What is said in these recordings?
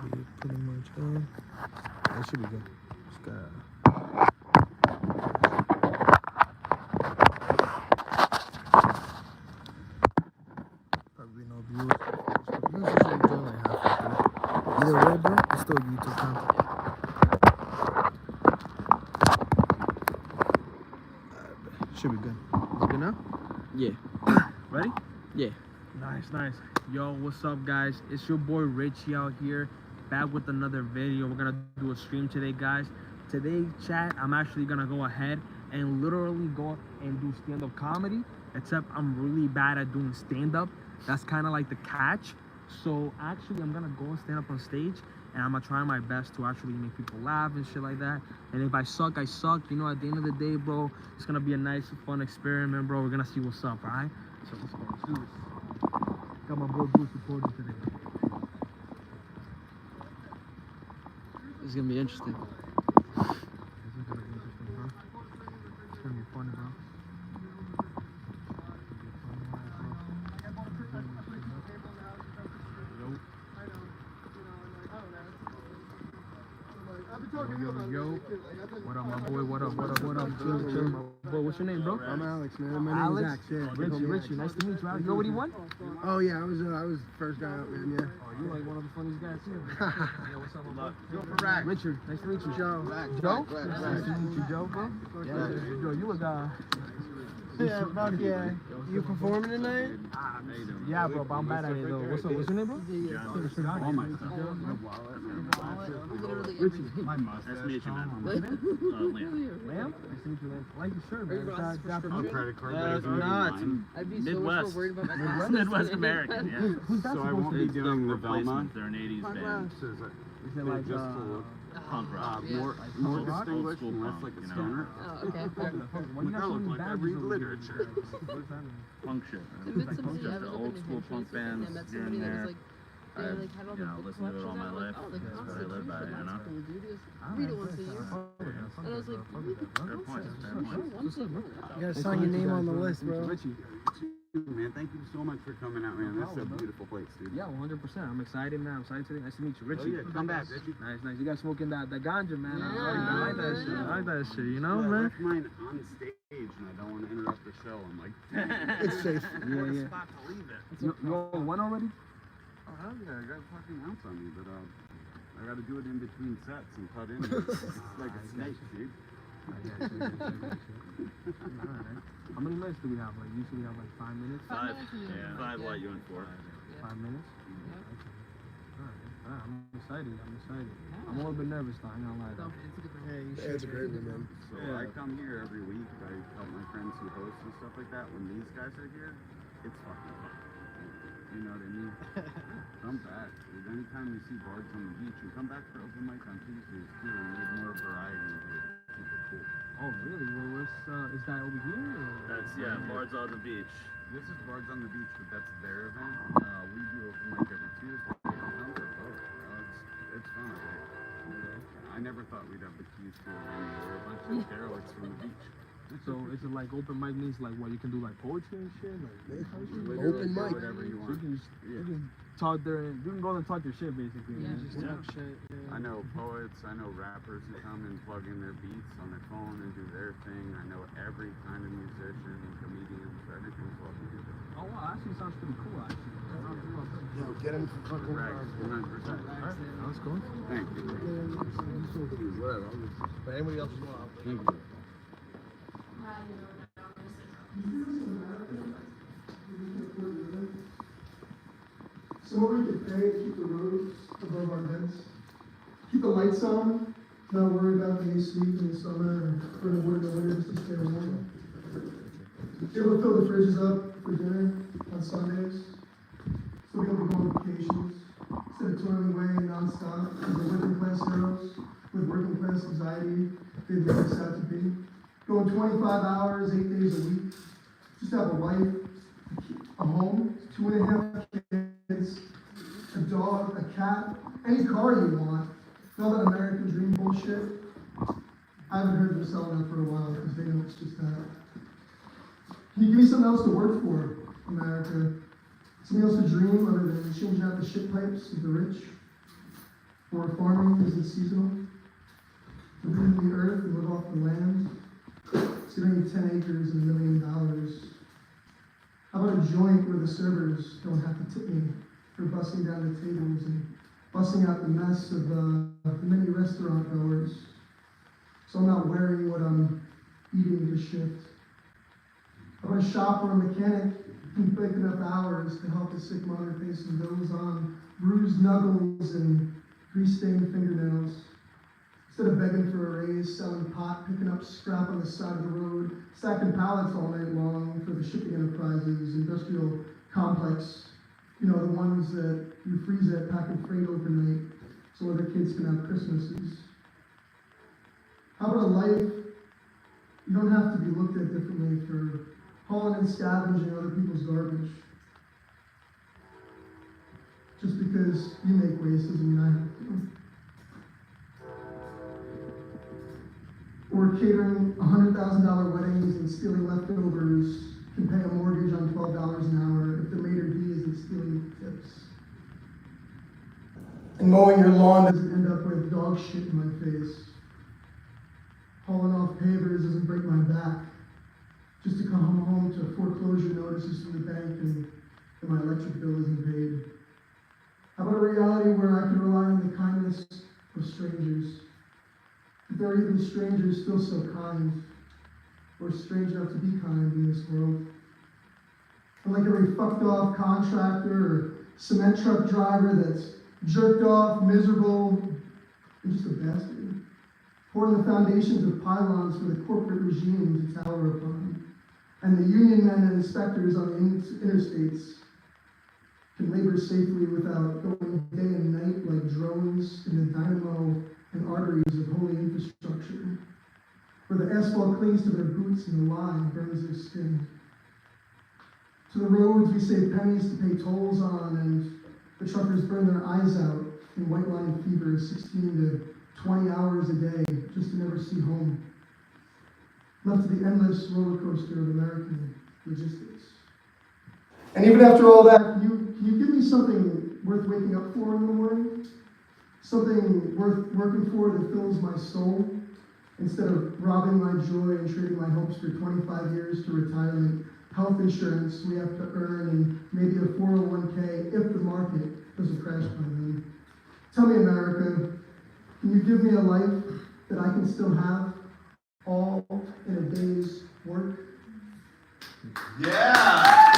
be pretty much good. That should be good. Just gotta... Probably no views. Views usually doing like halfway through. Either way, bro, it's still YouTube content. Should be good. Is it good now? Yeah. Ready? Yeah. Nice. Yo, what's up, guys? It's your boy Richie out here, back with another video. We're gonna do a stream today, guys. Today, chat, I'm actually gonna go ahead and literally go and do stand-up comedy, except I'm really bad at doing stand-up. That's kind of like the catch. So actually, I'm gonna go and stand up on stage, and I'm gonna try my best to actually make people laugh and shit like that. And if I suck, I suck. You know, at the end of the day, bro, it's gonna be a nice, fun experiment, bro. We're gonna see what's up, all right? So let's go. Let's do this. Got my boy Bruce recording today. This is gonna be interesting. This is gonna be interesting, bro. It's gonna be fun, bro. Yo. What up, my boy? What up? Chill. Bro, what's your name, bro? I'm Alex, man. My name is Alex. Yeah. Richie. Nice to meet you, Alex. You know what he won? Oh yeah, I was first guy up, man. Yeah. Oh, you like one of the funniest guys here. Yo, what's up, my boy? Go for Rack. Richard. Nice to meet you. Joe. Joe? Nice to meet you, Joe, bro. Yeah. Joe, you look Yeah, fuck yeah. You performing tonight? Yeah, bro, but I'm bad at it though. What's up? What's your name, bro? All my stuff. My wallet. Richie. My mustache. Nice to meet you, man. Liam. Lamb? Nice to meet you, man. I like your shirt, man. My credit card. That's nuts. I'd be Midwest. so worried about my Midwest American, yeah. Who's that So I supposed won't to be be? doing the Velma. They're an 80s Punk band. rock. Is it like, Punk rock. Yeah. More rock? distinguished and less like a stoner. Oh, okay. Why you got so many badges over here? literature. What does that mean? Punk shit. I met somebody, I was up Old in school Hampshire punk recently, and I bands met here and somebody that there. was like, they like had all the book listened to it all collections my out, life. like, oh, like That's what I live Constitution, by, that's you know? cool, dude. It was, Alright, read it once a year. fuck with that, And I was like, fuck with that, bro. Fair point. Fair once point. a year. You gotta sign your name on the list, bro. Richie. Man, thank you so much for coming out, man. This is a beautiful place, dude. Yeah, 100%. I'm excited, man. I'm excited today. Nice to meet you, Richie. Oh, yeah, come back, Richie. Nice. You guys smoking that ganja, man. Yeah. I like that shit. I like that shit, you know, I man? left mine on stage, and I don't want to interrupt the show. I'm like, It's safe. Yeah. spot to leave it. You won already? Oh, hell yeah, I got a fucking ounce on me, but I gotta do it in between sets and cut in. It's like a snake, dude. Alright. How many minutes do we have? Like, usually we have like 5 minutes? 5. Yeah. 5 what, you and 4? 5 minutes? Alright. I'm excited. I'm a little bit nervous though, I ain't gonna lie though. Yeah, it's a great one, man. So I come here every week. I help my friends who host and stuff like that. When these guys are here, it's fucking fun. You know what I mean? Come back, dude. Anytime you see bards on the beach, and come back for open mic on Tuesdays too. And we have more variety here. Keep it cool. Oh really? Well, is that over here? Or? That's bards on the beach. This is bards on the beach, but that's their event. We do open mic every Tuesday. Come for both. It's fun. I never thought we'd have the keys to it. We're a bunch of derelicts from the beach. So is it like open mic means like what you can do like poetry and shit? Like Open mic. Whatever you so want. you can talk there and you can go and talk your shit basically. Yeah, man. just talk shit. I know poets, I know rappers who come and plug in their beats on their phone and do their thing. I know every kind of musician, comedians, everything's welcome here. Oh wow, actually sounds pretty cool actually. Yo, get him for fucking Right, 100%. Alright, that's cool. Thank you. whatever. But anybody else want? Thank you. So what we could pay to keep the roofs above our heads, keep the lights on, not worry about the AC in the summer or the winter just to stay warm. Be able to fill the fridges up for dinner on Sundays, so we don't go on vacations, instead of toiling away nonstop as the working class heroes with working class anxiety they make us out to be. Going 25 hours, 8 days a week, just have a wife, a home, 2.5 kids, a dog, a cat, any car you want. All that American dream bullshit. I haven't heard them selling that for a while because they know it's just that. Can you give me something else to work for, America? Something else to dream other than changing out the shit pipes of the rich? Or farming isn't seasonal. To live in the earth and live off the land. So you don't need 10 acres and $1 million. How about a joint where the servers don't have to tip me for busting down the tables and busting out the mess of the many restaurant goers, so I'm not wearing what I'm eating to shift. How about a shop or a mechanic can break enough hours to help a sick mother pay some bills on bruised knuckles and grease-stained fingernails. Instead of begging for a raise, selling pot, picking up scrap on the side of the road, stacking pallets all night long for the shipping enterprises, industrial complex, you know, the ones that you freeze at packing freight overnight so other kids can have Christmases. How about a life you don't have to be looked at differently for hauling and scavenging other people's garbage? Just because you make waste doesn't mean I have to. Or catering $100,000 weddings and stealing leftovers can pay a mortgage on $12 an hour if the maitre d' isn't stealing tips. And mowing your lawn doesn't end up with dog shit in my face. Hauling off pavers doesn't break my back just to come home to foreclosure notices from the bank and my electric bill isn't paid. How about a reality where I can rely on the kindness of strangers? If they're even strangers, still so kind, or strange enough to be kind in this world. And like every fucked off contractor or cement truck driver that's jerked off, miserable, and just a bastard, pouring the foundations of pylons for the corporate regime to tower upon. And the union men and inspectors on the interstates can labor safely without going day and night like drones in the dynamo and arteries of holy infrastructure, where the asphalt clings to their boots and the lime burns their skin. To the roads we save pennies to pay tolls on, and the truckers burn their eyes out in white line fever 16 to 20 hours a day just to never see home. Left to the endless roller coaster of American logistics. And even after all that, can you give me something worth waking up for in the morning? Something worth working for that fills my soul, instead of robbing my joy and trading my hopes for 25 years to retirement, health insurance we have to earn, and maybe a 401k if the market doesn't crash by then. Tell me, America, can you give me a life that I can still have all in a day's work? Yeah!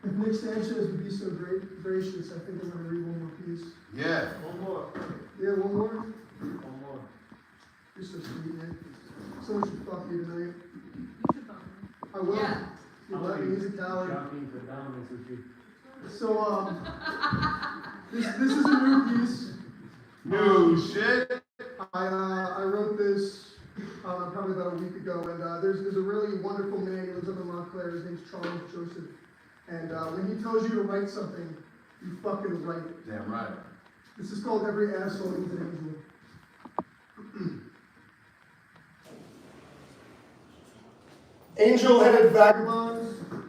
If Nick Sanchez would be so gracious, I think I'm going to read one more piece. Yeah. One more. Yeah, one more? One more. You're so sweet, Nick. Someone should fuck you tonight. You should fuck me. I will. Yeah. You let me, he's a coward. Shocking for dominance with you. So, this is a new piece. No shit. I wrote this probably about a week ago, and there's a really wonderful man, he lives up in Montclair, his name's Charles Joseph. And when he tells you to write something, you fucking write it. Damn right. This is called Every Asshole Needs an Angel. Angel-headed vagabond,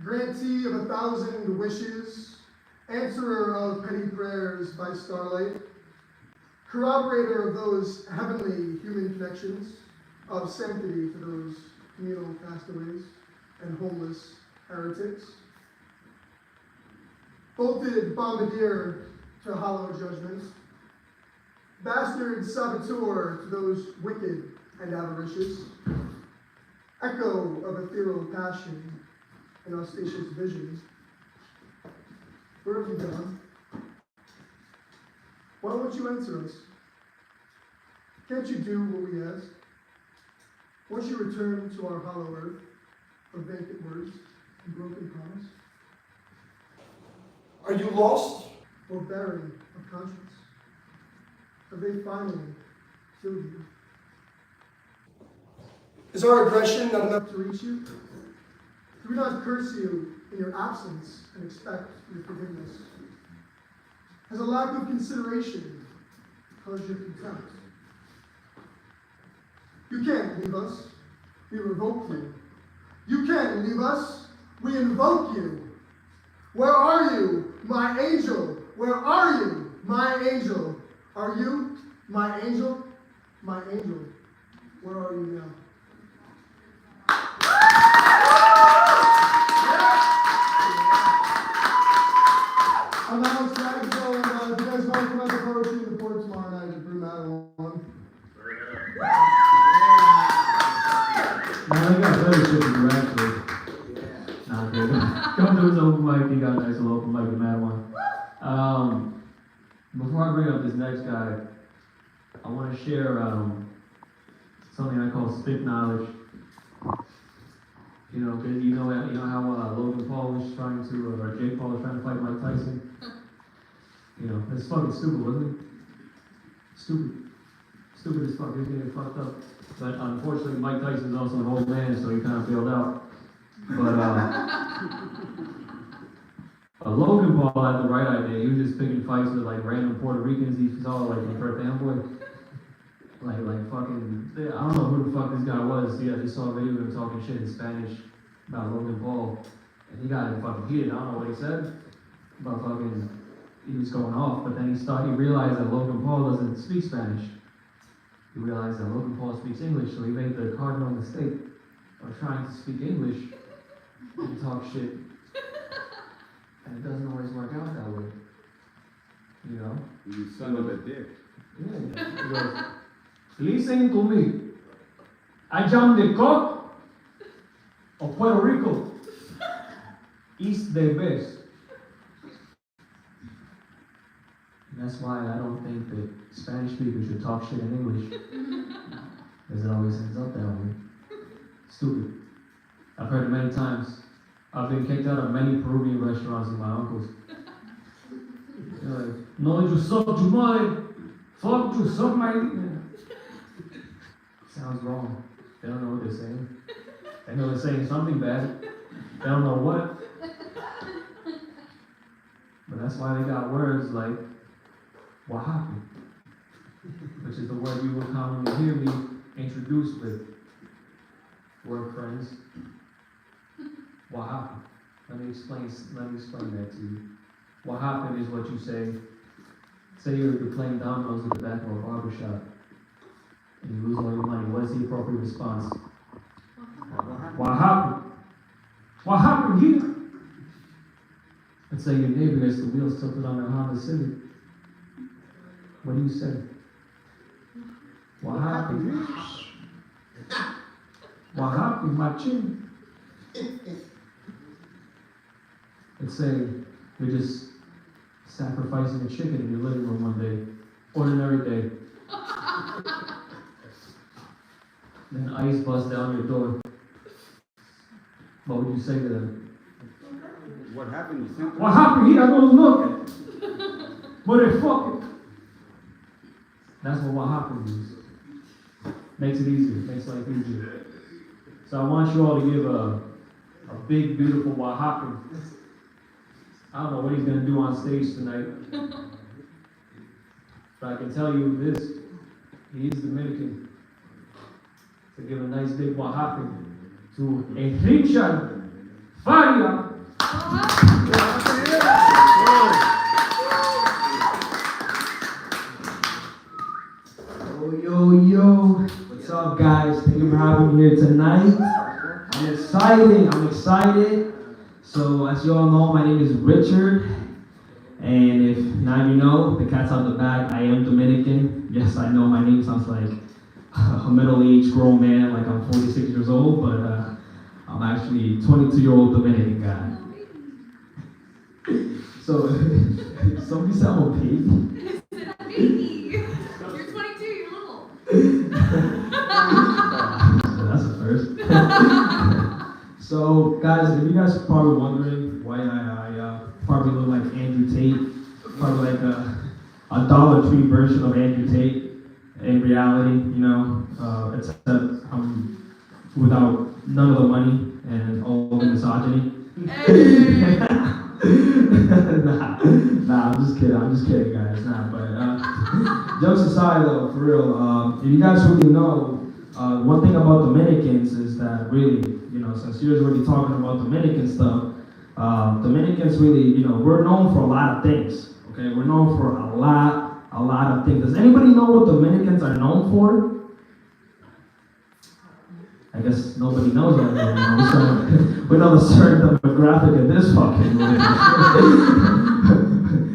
grantee of 1,000 wishes, answerer of petty prayers by starlight, corroborator of those heavenly human connections, of sanctity for those communal castaways and homeless heretics, bolted bombardier to hollow judgments, bastard saboteur to those wicked and avaricious, echo of ethereal passion and auspicious vision. Where have you gone? Why won't you answer us? Can't you do what we ask? Won't you return to our hollow earth of vacant words and broken promise? Are you lost or barren of conscience? Have they finally killed you? Is our aggression not enough to reach you? Do we not curse you in your absence and expect your forgiveness? Has a lack of consideration caused your contempt? You can't leave us. We revoke you. You can't leave us. We invoke you. Where are you, my angel? Where are you, my angel? Are you my angel? My angel. Where are you now? I'm Alex Maxwell, and if you guys want to come out to poetry in the port tomorrow night at Brew Madeline. Man, I got better shit to do actually. Nah, I'm kidding. Come to his open mic, he got a nice little open mic in Madeline. Before I bring up this next guy, I want to share something I call spit knowledge. You know, 'cause you know how Logan Paul was trying to, or Jake Paul was trying to fight Mike Tyson. You know, that's fucking stupid, wasn't it? Stupid as fuck. He's getting fucked up. But unfortunately, Mike Tyson's also an old man, so he kind of failed out. But Logan Paul had the right idea. He was just picking fights with like random Puerto Ricans he saw like in Perth Amboy. Like fucking, I don't know who the fuck this guy was. I just saw a video of him talking shit in Spanish about Logan Paul, and he got fucking heated. I don't know what he said, but fucking, he was going off. But then he realized that Logan Paul doesn't speak Spanish. He realized that Logan Paul speaks English, so he made the cardinal mistake of trying to speak English and talk shit, and it doesn't always work out that way. You know? You son of a dick. Yeah. He goes, listen to me. I am the cock of Puerto Rico. It's the best. And that's why I don't think that Spanish people should talk shit in English. Because it always ends up that way. Stupid. I've heard it many times. I've been kicked out of many Peruvian restaurants with my uncles. They're like, no, you suck your mother. Fuck, you suck my... Sounds wrong. They don't know what they're saying. They know they're saying something bad. They don't know what. But that's why they got words like what happened, which is the word you will commonly hear me introduce with. Word friends. What happened? Let me explain that to you. What happened is what you say. Say you're playing dominoes at the back of a barber shop and you lose all your money. What is the appropriate response? What happened? What happened here? Let's say your neighbor gets the wheels tilted on their Honda Civic. What do you say? What happened? What happened, my chin? Let's say you're just sacrificing a chicken in your living room one day. Ordinary day. Then ice busts down your door. What would you say to them? What happened? You sent What happened here? I don't look. Motherfucker. That's what happened is. Makes it easier. Makes life easier. So I want you all to give a big, beautiful what happened. I don't know what he's going to do on stage tonight. But I can tell you this. He is Dominican. To give a nice big what happened to Richard Faria. Yo, what's up guys? Thank you for having me here tonight. I'm excited. So as you all know, my name is Richard. And if now you know, the cat's out the bag, I am Dominican. Yes, I know my name sounds like a middle-aged grown man, like I'm 46 years old, but I'm actually a 22-year-old Dominican guy. So, somebody said I'm a baby. Baby! You're 22, you're little. That's a first. So, guys, if you guys are probably wondering why I probably look like Andrew Tate, probably like a Dollar Tree version of Andrew Tate in reality, you know, except I'm without none of the money and all the misogyny. Hey. Nah, I'm just kidding, guys. Nah, but jokes aside, though, for real, if you guys really know, one thing about Dominicans is that really, you know, since you're already talking about Dominican stuff, Dominicans really, we're known for a lot of things. Okay, we're known for a lot of things. Does anybody know what Dominicans are known for? I guess nobody knows that. We know the certain demographic of this fucking room.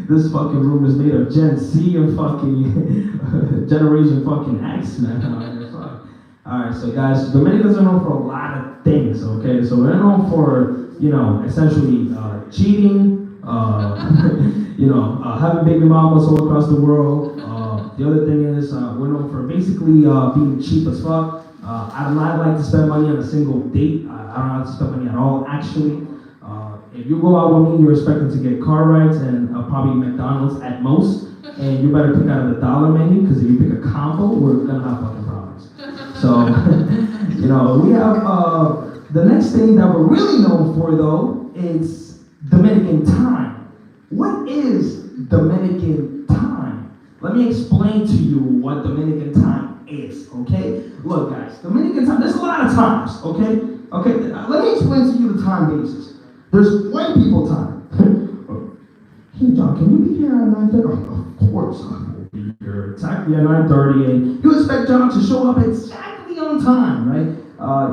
This fucking room is made of Gen Z and fucking Generation fucking X, man. Alright, so guys, Dominicans are known for a lot of things, okay? So we're known for, essentially cheating, having baby mamas all across the world. The other thing is, we're known for basically being cheap as fuck. I do not like to spend money on a single date. I don't like to spend money at all, actually. If you go out with me, you're expecting to get car rides and probably McDonald's at most. And you better pick out of the dollar menu, because if you pick a combo, we're gonna have fucking problems. So, we have, the next thing that we're really known for, though, is Dominican time. What is Dominican time? Let me explain to you what Dominican time is, okay? Look, guys, Dominican time, there's a lot of times, okay? Okay, let me explain to you the time basis. There's white people time. Hey, John, can you be here at 9:30? Of course I will be here exactly at 9:30, and you expect John to show up exactly on time, right?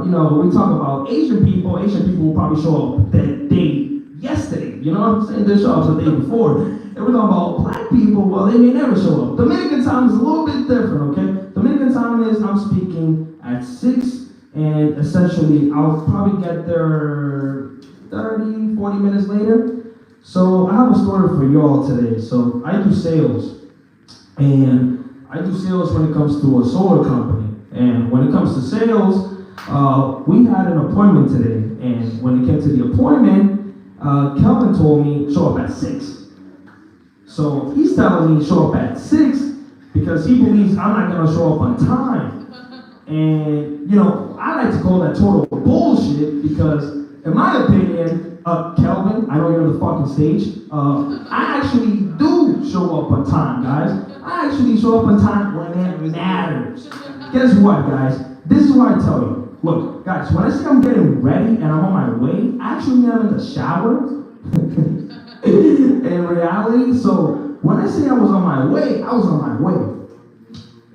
When we talk about Asian people will probably show up that day yesterday, you know what I'm saying? They show up the day before. And we're talking about black people, well, they may never show up. Dominican time is a little bit different, okay? Dominican time is, I'm speaking at 6, and essentially I'll probably get there 30, 40 minutes later. So I have a story for y'all today. So I do sales, and I do sales when it comes to a solar company. And when it comes to sales, we had an appointment today, and when it came to the appointment, Kelvin told me show up at 6. So he's telling me show up at 6 because he believes I'm not gonna show up on time. And I like to call that total bullshit, because in my opinion, Kelvin, I know you're on the fucking stage, I actually do show up on time, guys. I actually show up on time when it matters. Guess what, guys? This is what I tell you. Look, guys, when I say I'm getting ready and I'm on my way, actually I'm in the shower. In reality, so when I say I was on my way, I was on my way.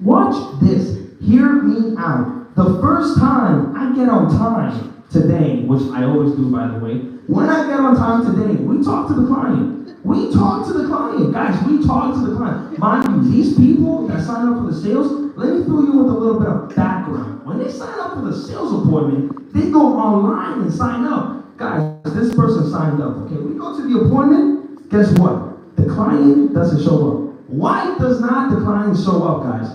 Watch this. Hear me out. The first time I get on time today, which I always do, by the way, when I get on time today, we talk to the client. We talk to the client. Guys, we talk to the client. Mind you, these people that sign up for the sales, let me fill you with a little bit of background. When they sign up for the sales appointment, they go online and sign up. Guys, this person signed up, okay? We go to the appointment, guess what? The client doesn't show up. Why does not the client show up, guys?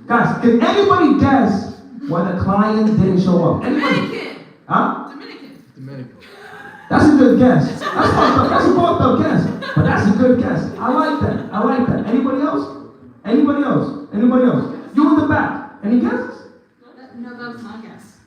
Guys, can anybody guess why the client didn't show up? Anybody? Dominican. Huh? Dominican. That's a good guess. That's a fucked up guess. But that's a good guess. I like that. Anybody else? Anybody else? You in the back. Any guesses? No, that was my guess.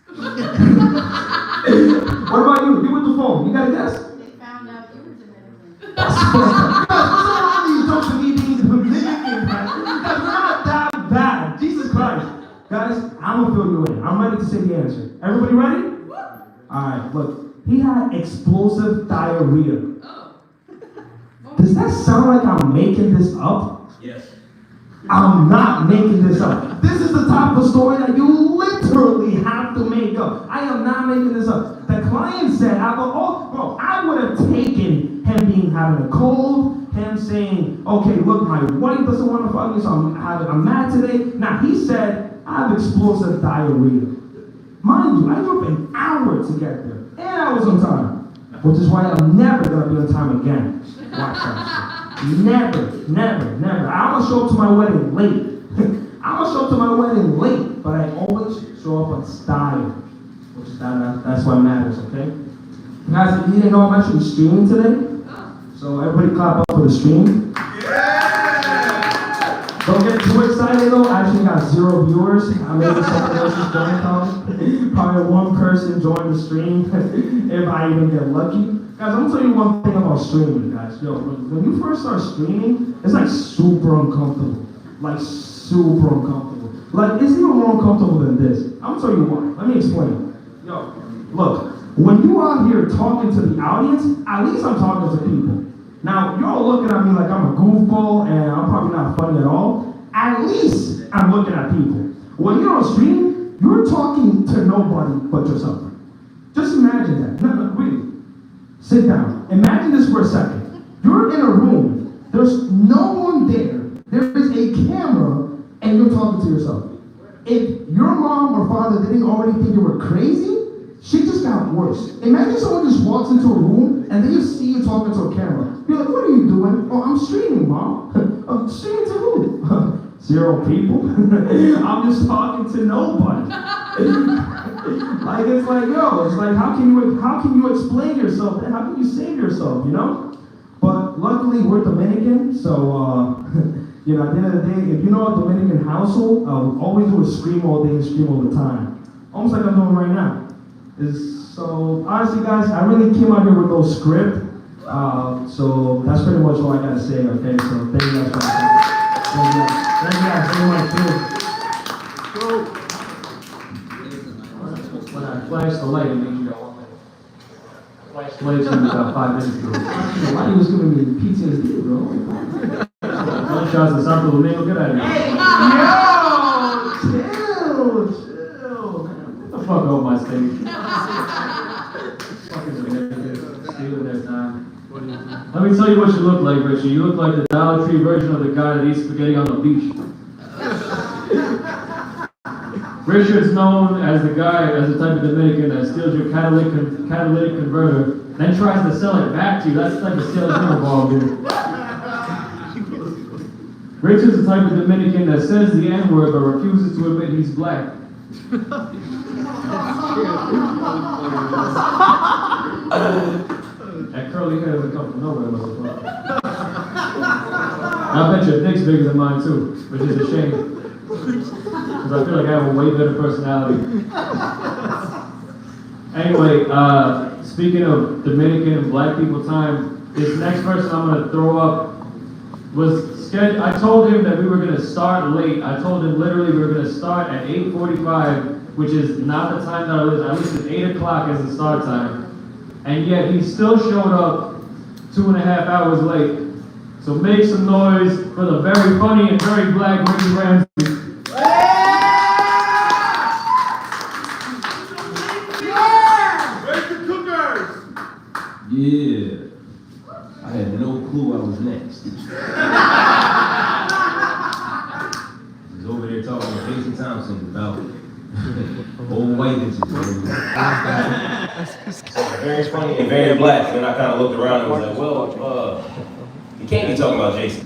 What about you? You with the phone. You got a guess? They found out you were Dominican. That's fucked up. Guys, what's up with these jokes of me being Dominican, man? That's not that bad. Jesus Christ. Guys, I'm gonna fill you in. I'm ready to say the answer. Everybody ready? Alright, look. He had explosive diarrhea. Oh. Does that sound like I'm making this up? Yes. I'm not making this up. This is the type of story that you literally have to make up. I am not making this up. The client said, I would have taken him having a cold, him saying, okay, look, my wife doesn't want to fuck me, so I'm mad today. Now, he said, I have explosive diarrhea. Mind you, I drove an hour to get there, and I was on time, which is why I'm never gonna be on time again. Watch that shit. Never. I almost show up to my wedding late. But I always show up on style, which is that's what matters, okay? Guys, if you didn't know, I'm actually streaming today, so everybody clap up for the stream. Don't get too excited though, I actually got 0 viewers. I made someone else's join account. Probably 1 person joined the stream, if I even get lucky. Guys, I'm gonna tell you one thing about streaming, guys. Yo, when you first start streaming, it's like super uncomfortable. Like, it's even more uncomfortable than this. I'm gonna tell you why. Let me explain. Yo, look, When you out here talking to the audience, at least I'm talking to people. Now, you're all looking at me like I'm a goofball and I'm probably not funny at all. At least I'm looking at people. When you're on stream, you're talking to nobody but yourself. Just imagine that. No, really. Sit down. Imagine this for a second. You're in a room. There's no one there. There is a camera, and you're talking to yourself. If your mom or father didn't already think you were crazy, shit just got worse. Imagine someone just walks into a room, and they just see you talking to a camera. You're like, what are you doing? Oh, I'm streaming, Mom. I'm streaming to who? 0 people. I'm just talking to nobody. Like, it's like, yo, it's like, how can you explain yourself and how can you save yourself, you know? But luckily, we're Dominican, so, you know, at the end of the day, if you know a Dominican household, all we do is scream all day and scream all the time. Almost like I'm doing right now. So, honestly, guys, I really came out here with no script. So that's pretty much all I gotta say, okay? So thank you guys for watching. Thank you guys very much, too. When I flash the light, it means you got 1 minute. Flash the light, you got 5 minutes ago. Why he was giving me PTSD, bro? Gunshots in Santo Domingo, get out of here. Hey, yo! Chill, man. Get the fuck off my stage. Stealing their time. Let me tell you what you look like, Richie. You look like the Dollar Tree version of the guy that eats spaghetti on the beach. Richard's known as the guy, as the type of Dominican that steals your catalytic converter, then tries to sell it back to you. That's the type of sales you're involved in. Richard's the type of Dominican that says the N-word but refuses to admit he's black. That curly hair doesn't come from nowhere, motherfucker. I bet your dick's bigger than mine too, which is a shame. Because I feel like I have a way better personality. Anyway, speaking of Dominican and black people time, this next person I'm going to throw up was scheduled. I told him that we were going to start late. I told him literally we were going to start at 8:45, which is not the time that I list. I listed 8 o'clock as the start time. And yet he still showed up 2.5 hours late. So make some noise for the very funny and very black Ricky Ramsey. Where's the cookers? Yeah. I had no clue I was next. I was over there talking to Jason Thompson about old white bitches. Very funny and very black. And then I kind of looked around and was like, well, you can't be talking about Jason.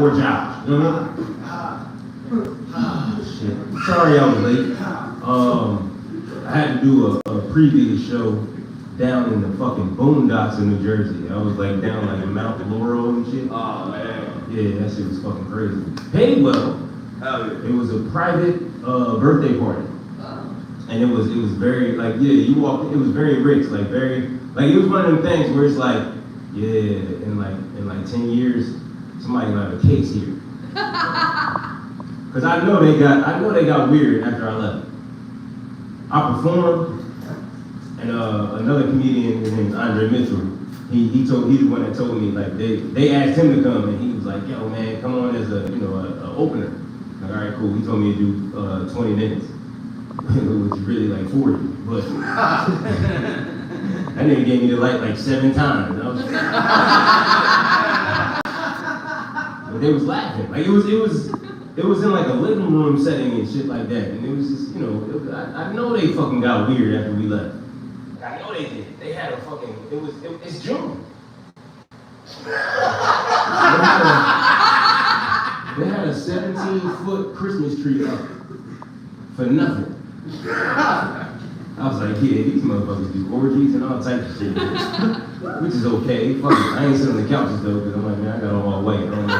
Or Josh. Shit. Sorry I was late. I had to do a previous show down in the fucking boondocks in New Jersey. I was like down like Mount Laurel and shit. Oh man. Yeah, that shit was fucking crazy. Paid well. It was a private birthday party. And it was very like, yeah, you walked, it was very rich, like very, like it was one of them things where it's like, yeah, in like 10 years, somebody gonna have a case here. Cause I know they got weird after I left. I performed, and another comedian named Andre Mitchell, he's the one that told me, like, they asked him to come, and he was like, yo, man, come on as a opener. Like, all right, cool. He told me to do 20 minutes, which is really like 40, but that nigga gave me the light like 7 times. And I was but they was laughing. Like, it was in like a living room setting and shit like that, and it was just, I know they fucking got weird after we left. I know they did. They had a fucking, it's June. They had a 17-foot Christmas tree up for nothing. I was like, yeah, these motherfuckers do orgies and all types of shit. Which is okay. Fuck it. I ain't sitting on the couches though, because I'm like, man, I got all white. I don't know.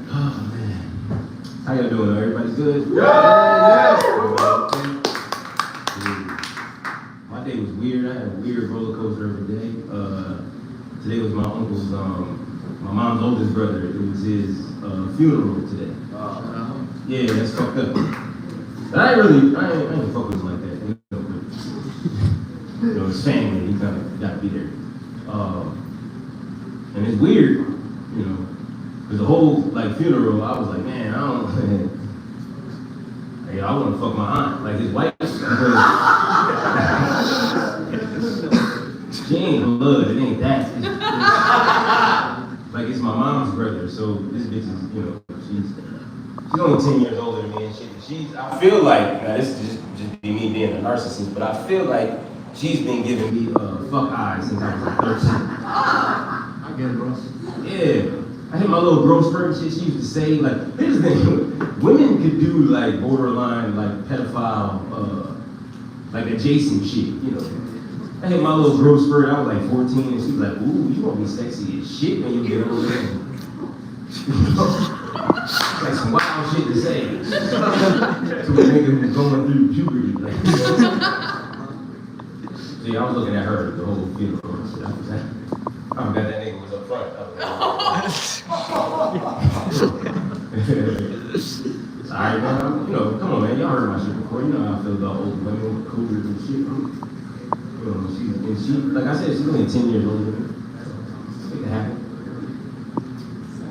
Oh, man. How y'all doing? Everybody's good? Yeah. My day was weird. I had a weird roller coaster every day. Today was my uncle's, my mom's oldest brother. It was his funeral today. Yeah, that's fucked up. But I ain't fuck with him like that. His family, you kind of gotta be there. And it's weird, because the whole funeral, I was like, man, I want to fuck my aunt, like his wife. She ain't blood, it ain't that. It's my mom's brother, so this bitch is, she's only 10 years older than me and shit. I feel like, now this is just be me being a narcissist, but I feel like she's been giving me fuck eyes since I was 13. I get it, bro. Yeah. I hit my little growth spurt and shit. She used to say, here's the thing, women could do borderline, pedophile, adjacent shit, I hit my little growth spurt, I was 14, and she was like, ooh, you gonna be sexy as shit when you get older. Some wild shit to say. So a nigga who's going through puberty. See, I was looking at her the whole funeral. I forgot that nigga was up front. Alright, man, come on, man, y'all heard my shit before. You know how I feel about old women, cougars and shit. She, like I said, she's only 10 years older than me. Make it happen.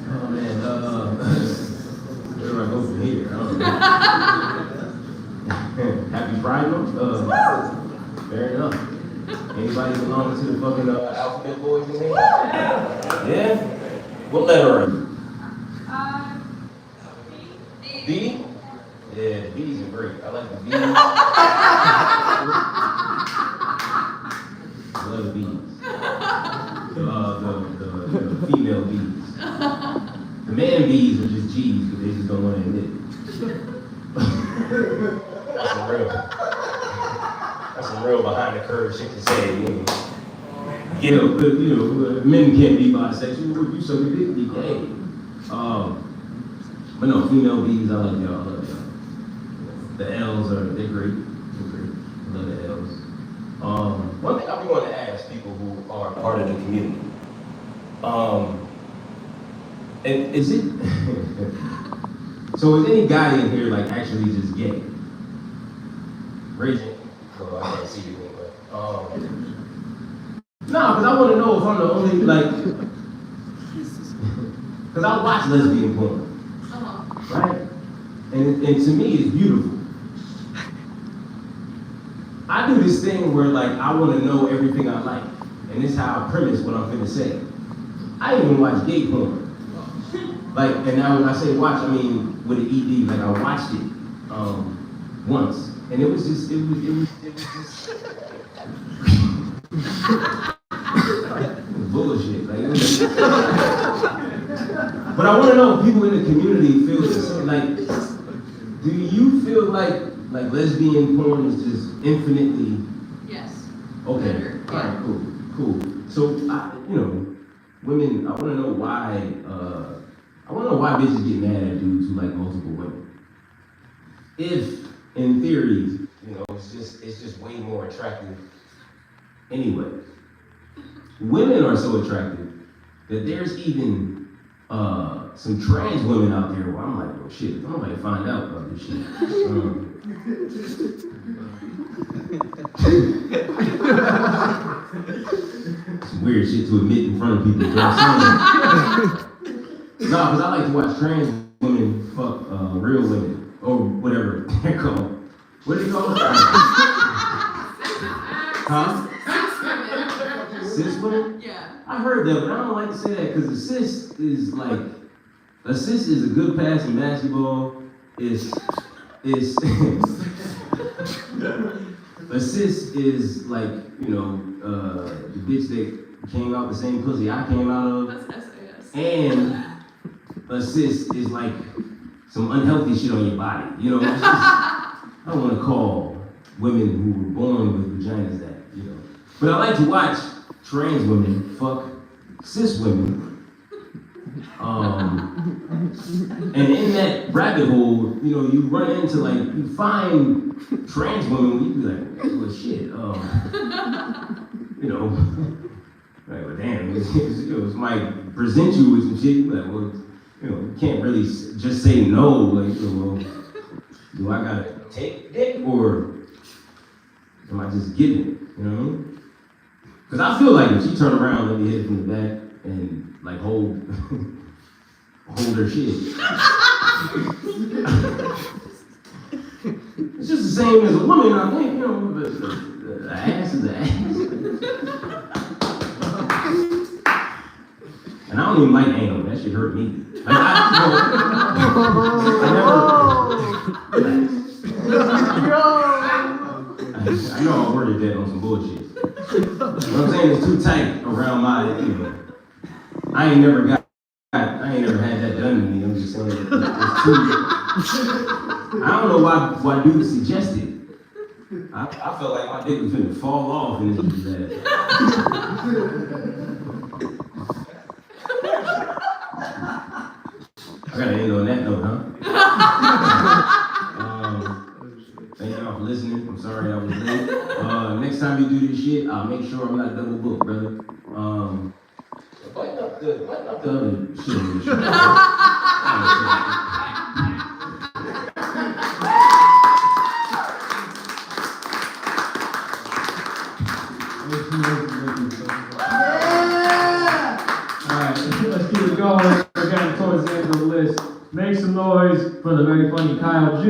Oh man, where do I go from here? I don't know. Happy Pride Month? Fair enough. Anybody belong to the fucking alphabet boys in here? Yeah? What letter are you? B? Yeah, the B's are great. I like the B's. I love the bees. The female bees. The man bees are just G's, but they just don't want to admit it. That's some real behind the curve shit to say, men can't be bisexual. If you suck a dick, be gay. But no, female bees, I like y'all. I love y'all. The L's they're great. They're great. I love the L's. One thing I be wanting to ask people who are part of the community, is it, so is any guy in here actually just gay? Raise it. Well, I can't see you anyway. Nah, because I want to know if I'm the only, because I watch lesbian porn, right? And to me, it's beautiful. I do this thing where I want to know everything I like. And this is how I premise what I'm finna say. I didn't even watch gay porn. And now when I say watch, I mean with an ED, I watched it once. And it was just bullshit. But I want to know if people in the community feel the same. Do you feel like lesbian porn is just infinitely? Yes. Okay. Better. All right. Cool. So women. I want to know why. I want to know why bitches get mad at dudes who like multiple women. If, in theory, it's just way more attractive. Anyway, women are so attractive that there's even some trans women out there where I'm like, oh shit, I might find out about this shit. Some weird shit to admit in front of people. You know what I'm saying? No, because I like to watch trans women fuck real women, or whatever they're called. What are they called? Huh? Cis women? Yeah. I heard that, but I don't like to say that because a cis is a cis is a good pass in basketball. Is a cis is the bitch that came out the same pussy I came out of. That's SAS. And a cis is some unhealthy shit on your body. It's just, I don't want to call women who were born with vaginas that, But I like to watch trans women fuck cis women. And in that rabbit hole, you run into you find trans women, you be like, well shit, well damn, somebody present you with some shit, you like, well, you can't really just say no, Do I gotta take dick or am I just giving it? You know what I mean? Because I feel like if she turn around, let me hit it from the back and like hold her shit. It's just the same as a woman, I think, you know, the ass is the ass. And I don't even like anal, that shit hurt me. Like, I know I worded that on some bullshit. What I'm saying is too tight around my, you know. I ain't never had that done to me. I'm just saying it's too. I don't know why dudes suggest it. I felt like my dick was gonna fall off and then do that. I gotta end on that note, huh? Thank y'all for listening. I'm sorry I was late. Next time you do this shit, I'll make sure I'm not double booked, brother. Button up the other shit. Alright, let's keep it going. We're getting towards the end of the list. Make some noise for the very funny Kyle G.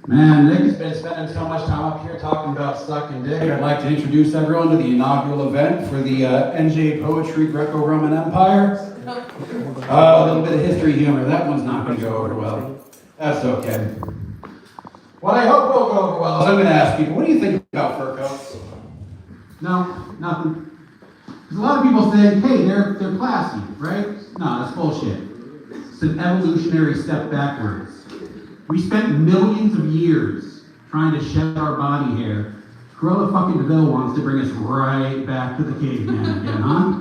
Man, Nick has been spending so much time up here talking about sucking dick. I'd like to introduce everyone to the inaugural event for the NJ Poetry Greco-Roman Empire. A little bit of history humor. That one's not going to go over well. That's okay. What I hope will go over well is I'm going to ask people, what do you think about fur coats? No, nothing. Because a lot of people think, hey, they're classy, right? No, that's bullshit. It's an evolutionary step backwards. We spent millions of years trying to shed our body hair. Cruella fucking DeVille wants to bring us right back to the caveman again, huh?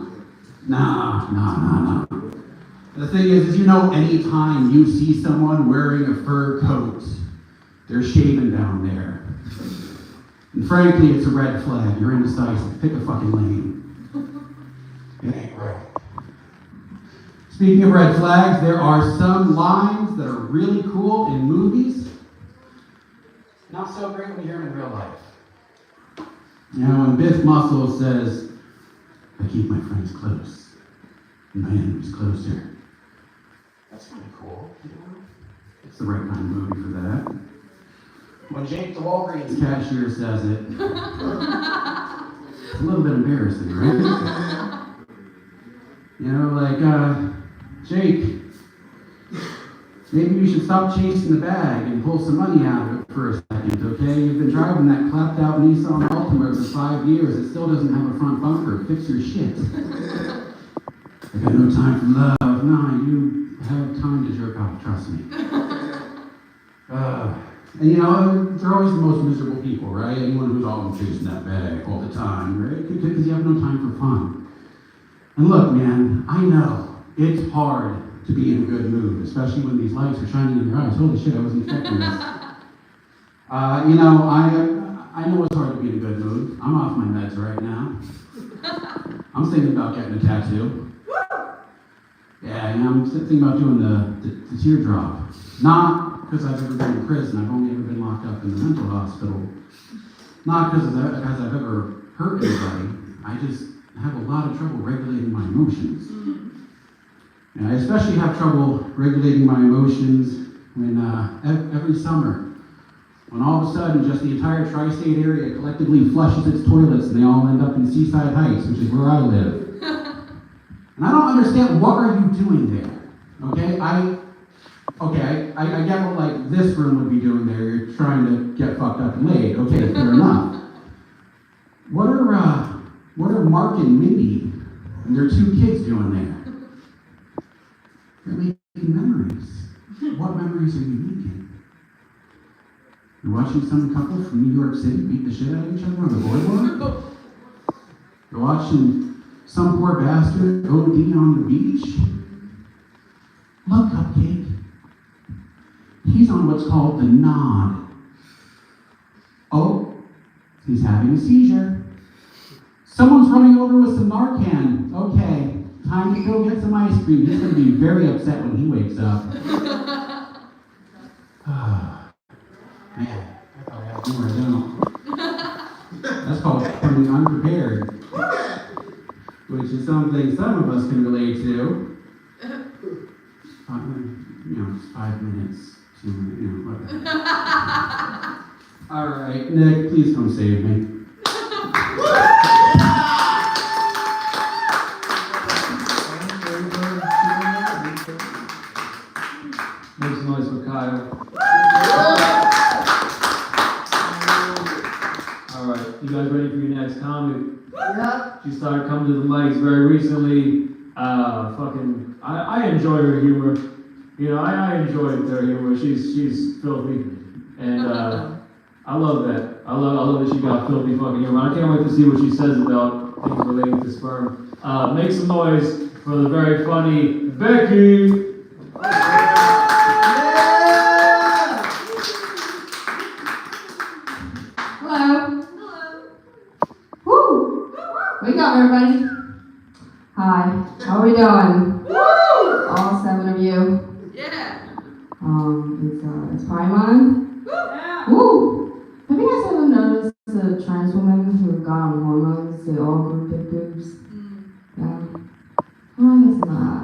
Nah. The thing is you know, anytime you see someone wearing a fur coat, they're shaving down there. And frankly, it's a red flag. You're indecisive. Pick a fucking lane. It ain't right. Speaking of red flags, there are some lines that are really cool in movies. Not so great when you hear them in real life. You know, when Biff Muscle says, I keep my friends close, and my enemies closer. That's pretty cool. You know? It's the right kind of movie for that. When Jake the Walgreens cashier says it, it's a little bit embarrassing, right? You know, like, Jake, maybe you should stop chasing the bag and pull some money out of it for a second, okay? You've been driving that clapped out Nissan Altima for 5 years. It still doesn't have a front bumper. Fix your shit. I got no time for love. Nah, you have time to jerk off, trust me. And you know, they're always the most miserable people, right? Anyone who's always chasing that bag all the time, right? Because you have no time for fun. And look, man, I know it's hard to be in a good mood, especially when these lights are shining in your eyes. Holy shit, I wasn't expecting this. You know, I know it's hard to be in a good mood. I'm off my meds right now. I'm thinking about getting a tattoo. Yeah, you know, I'm thinking about doing the teardrop. Not because I've ever been in prison. I've only ever been locked up in the mental hospital. Not because I've ever hurt anybody. I just have a lot of trouble regulating my emotions. And I especially have trouble regulating my emotions when every summer, when all of a sudden just the entire tri-state area collectively flushes its toilets and they all end up in Seaside Heights, which is where I live. And I don't understand, what are you doing there? Okay, I get what like this room would be doing there. You're trying to get fucked up and laid. Okay, fair enough. What are Mark and Mindy and their 2 kids doing there? They're making memories. What memories are you making? You're watching some couple from New York City beat the shit out of each other on the boardwalk? You're watching some poor bastard OD on the beach? Look, Cupcake. He's on what's called the nod. Oh, he's having a seizure. Someone's running over with some Narcan. Okay, Time to go get some ice cream. He's gonna be very upset when he wakes up. Man, I thought I had humor, I don't. That's called coming unprepared. Which is something some of us can relate to. Just 5 minutes, 2 minutes, whatever. All right, Nick, please come save me. Make some noise for Kyle. Alright, you guys ready for your next comic? Yeah. She started coming to the mics very recently. I enjoy her humor. You know, I enjoyed her humor. She's filthy. And I love that. I love that she got filthy fucking humor. I can't wait to see what she says about things related to sperm. Make some noise for the very funny Becky. Hello. Woo! Wake up, everybody. Hi. How are we doing? All 7 of you. Yeah. It's Pride Month. Woo! Have you guys ever noticed the trans women who got on hormones? They all grew big boobs. Yeah. Well, I guess not.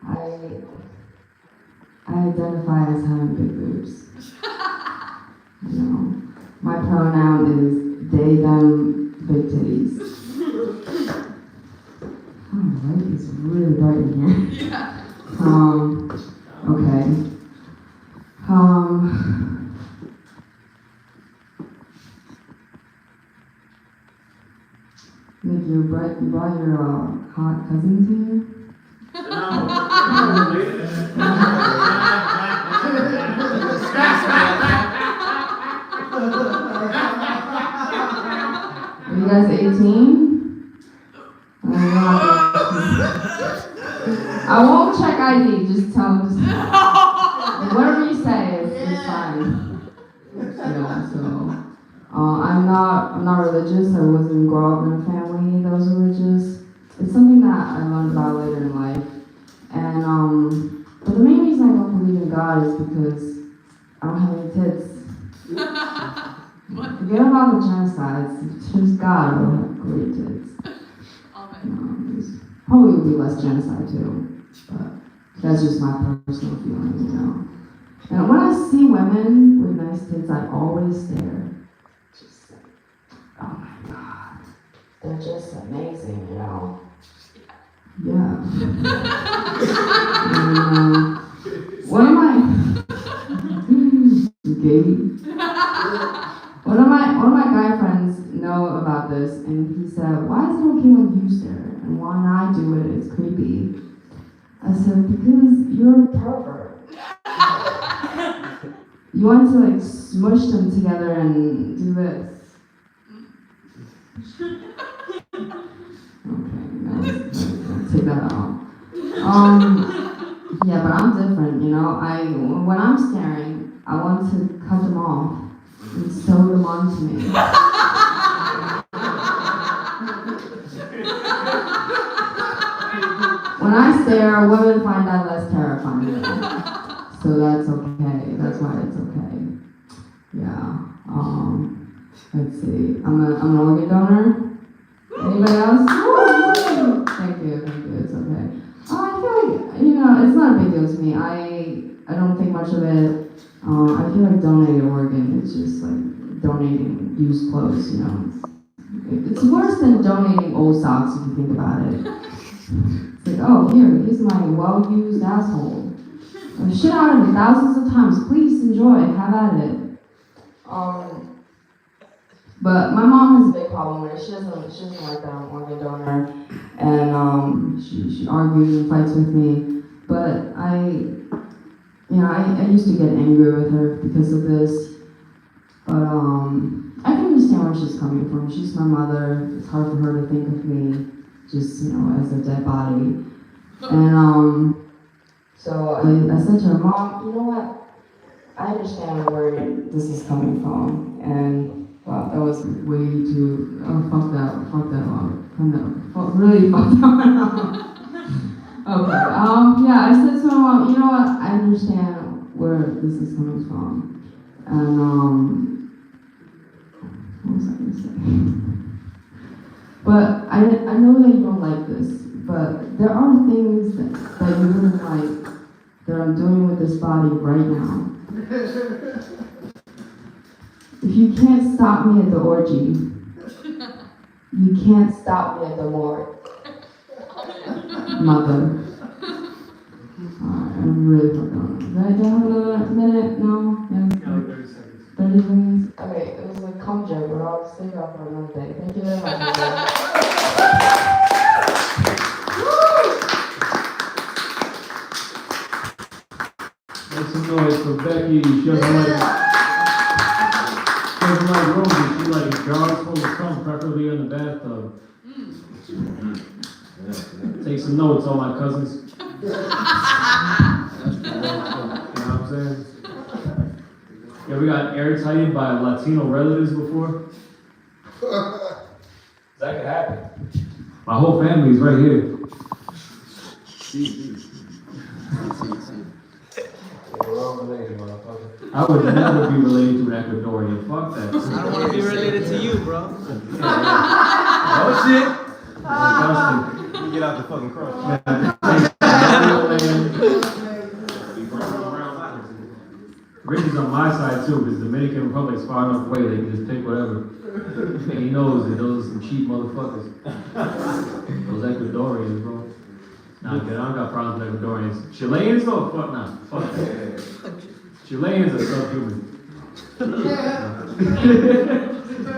I identify as having big boobs. You know, my pronoun is they, them, big titties. Alright, it's really bright in here. Yeah. Okay. Nick, you brought your hot cousins here? Are you guys 18? I won't check ID, just whatever you say is fine. Yeah, so I'm not religious. I wasn't grow up in a family that was religious. It's something that I learned about later in life. And but the main reason I don't believe in God is because I don't have any tits. Forget about the genocides. It's just God will have great tits. Probably would be less genocide too, but that's just my personal feeling, you know. And when I see women with nice tits, I always stare. Just like, oh my God, they're just amazing, you know. Yeah. And, one of my one of my guy friends know about this, and he said, "Why is it okay when you stare, and when I do it, it's creepy?" I said, "Because you're a pervert. You want to like smush them together and do this." Okay, no, take that out. Yeah, but I'm different, you know. When I'm staring, I want to cut them off and sew them onto me. When I stare, women find that less terrifying. So that's okay. That's why it's okay. Yeah. Let's see. I'm an organ donor. Anybody else? Thank you. It's okay. I feel like, you know, it's not a big deal to me. I don't think much of it. I feel like donating an organ is just like donating used clothes, you know. It's worse than donating old socks if you think about it. It's like, oh, here's my well-used asshole. Shit out of it thousands of times. Please enjoy. Have at it. But my mom has a big problem with it. She doesn't like that I'm an organ donor, and she argues and fights with me. But I used to get angry with her because of this. But I can understand where she's coming from. She's my mother. It's hard for her to think of me just, you know, as a dead body. And so I said to her, "Mom, you know what? I understand where this is coming from, and Wow, that was way too. Oh, fuck that up. Really fuck that one up. Okay. Yeah, I said so. You know what? I understand where this is coming from, and what was I gonna say? But I know that you don't like this, but there are things that you wouldn't like that I'm doing with this body right now. If you can't stop me at the orgy, you can't stop me at the morgue. Mother. Alright, I'm really fucking on. Do I have another minute? No? Yes? 30 seconds. 30 seconds? Okay, it was a cum joke, but I'll save that for another day. Thank you very much. Make some noise for Becky. She doesn't like roses. She likes jars full of cum, preferably in the bathtub. Take some notes, all my cousins. You know what I'm saying? Yeah, we got airtighted by Latino relatives before. That could happen. My whole family is right here. I would never be related to an Ecuadorian. Fuck that. I don't want to be related to you, bro. Oh shit! Disgusting. You get out the fucking cross. Rich is on my side too, because Dominican Republic's far enough away, they can just pick whatever. And he knows that those are some cheap motherfuckers. Those Ecuadorians, bro. Nah, good, I don't got problems with Ecuadorians. Chileans though? Fuck nah. Fuck that. Chileans are subhuman.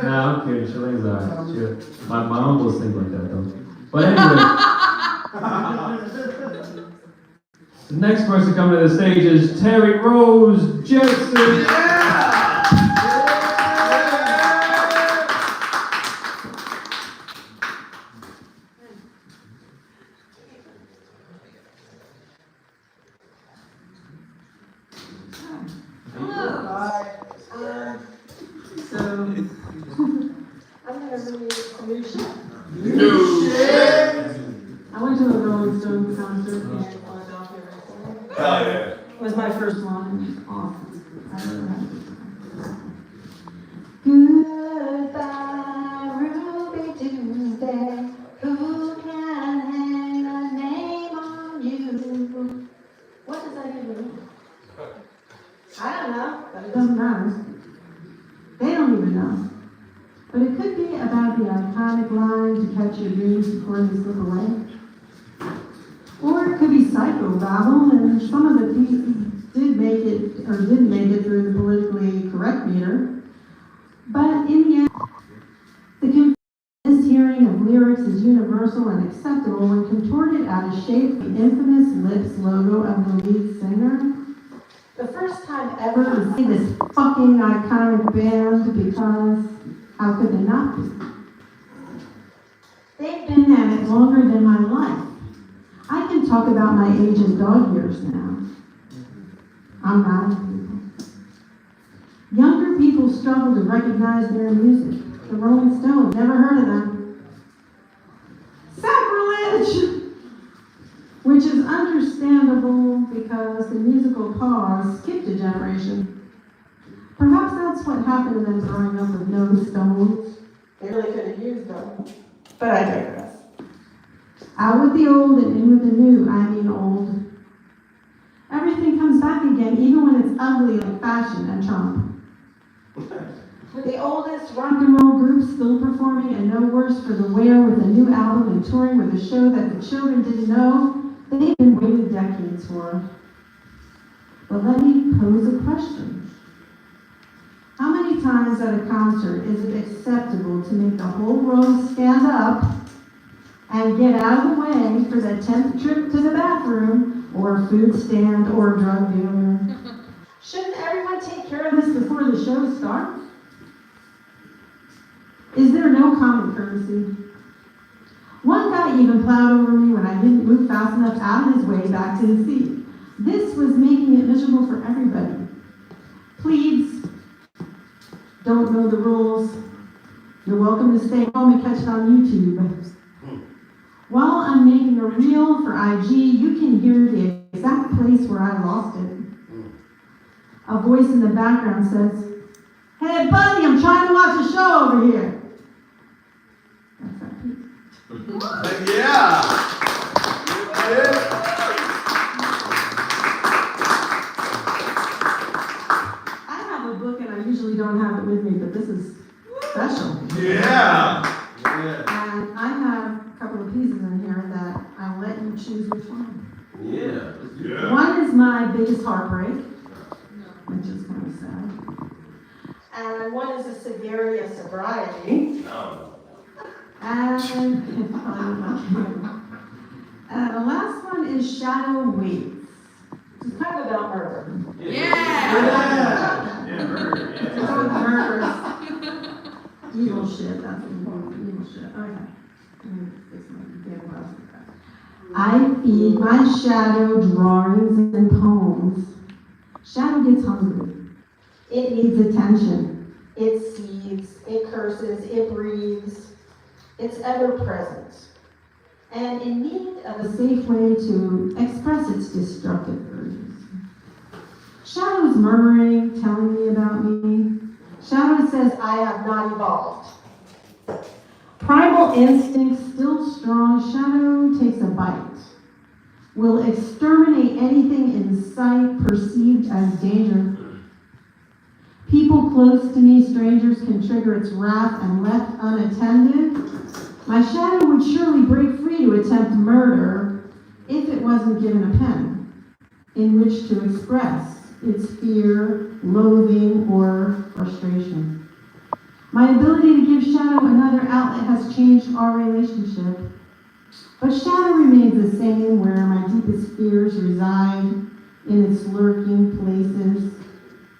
Nah, I'm kidding. Chileans are shit. My uncles think like that though. But anyway. The next person coming to the stage is Terry Rose Jackson. I went to a Rolling Stones concert in Philadelphia recently. Oh yeah. It was my first one. It was awesome. I really had a good time. Goodbye, Ruby Tuesday. Who can hang a name on you? What does that even mean? I don't know, but it doesn't matter. They don't even know. But it could be about the iconic line to catch your dreams before they slip away. Or it could be psychobabble, and some of the pieces did make it, or didn't make it through the politically correct meter. But in the end, the mishearing of lyrics is universal and acceptable when contorted out of shape the infamous Lips logo of the lead singer. The first time ever to see this fucking iconic band, because how could they not be? They've been at it longer than my life. I can talk about my age in dog years now. I'm not people. Younger people struggle to recognize their music. The Rolling Stones, never heard of them. Sacrilege! Which is understandable because the musical pause skipped a generation. Perhaps that's what happened to them growing up with no Stones. They really could have used them. But I digress. Out with the old and in with the new, I mean old. Everything comes back again, even when it's ugly like fashion and Trump. The oldest rock and roll group still performing and no worse for the wear with a new album and touring with a show that the children didn't know they've been waiting decades for. But let me pose a question. How many times at a concert is it acceptable to make the whole row stand up and get out of the way for the 10th trip to the bathroom or food stand or drug dealer? Shouldn't everyone take care of this before the show starts? Is there no common courtesy? One guy even plowed over me when I didn't move fast enough out of his way back to his seat. This was making it miserable for everybody. Plebes, don't know the rules, you're welcome to stay home and catch it on YouTube. While I'm making a reel for IG, you can hear the exact place where I lost it. A voice in the background says, "Hey buddy, I'm trying to watch a show over here." That's that piece. Yeah. I have a book and I usually don't have it with me, but this is special. Yeah. And I have a couple of pieces in here that I'll let you choose which one. Yeah. One is my biggest heartbreak, which is kind of sad. And one is the severity of sobriety. And the last one is shadow weights. It's kind of about murder. Yeah, murder. It's about murder. Evil shit, that's evil shit. Okay. Let me fix my damn glasses. I feed my shadow drawings and poems. Shadow gets hungry. It needs attention. It sees, it curses, it breathes. It's ever present. And in need of a safe way to express its destructive urges. Shadow's murmuring, telling me about me. Shadow says I have not evolved. Primal instinct still strong, Shadow takes a bite. Will exterminate anything in sight perceived as danger. People close to me, strangers, can trigger its wrath, and left unattended, my shadow would surely break free to attempt murder if it wasn't given a pen in which to express its fear, loathing, or frustration. My ability to give Shadow another outlet has changed our relationship, but Shadow remains the same where my deepest fears reside, in its lurking places,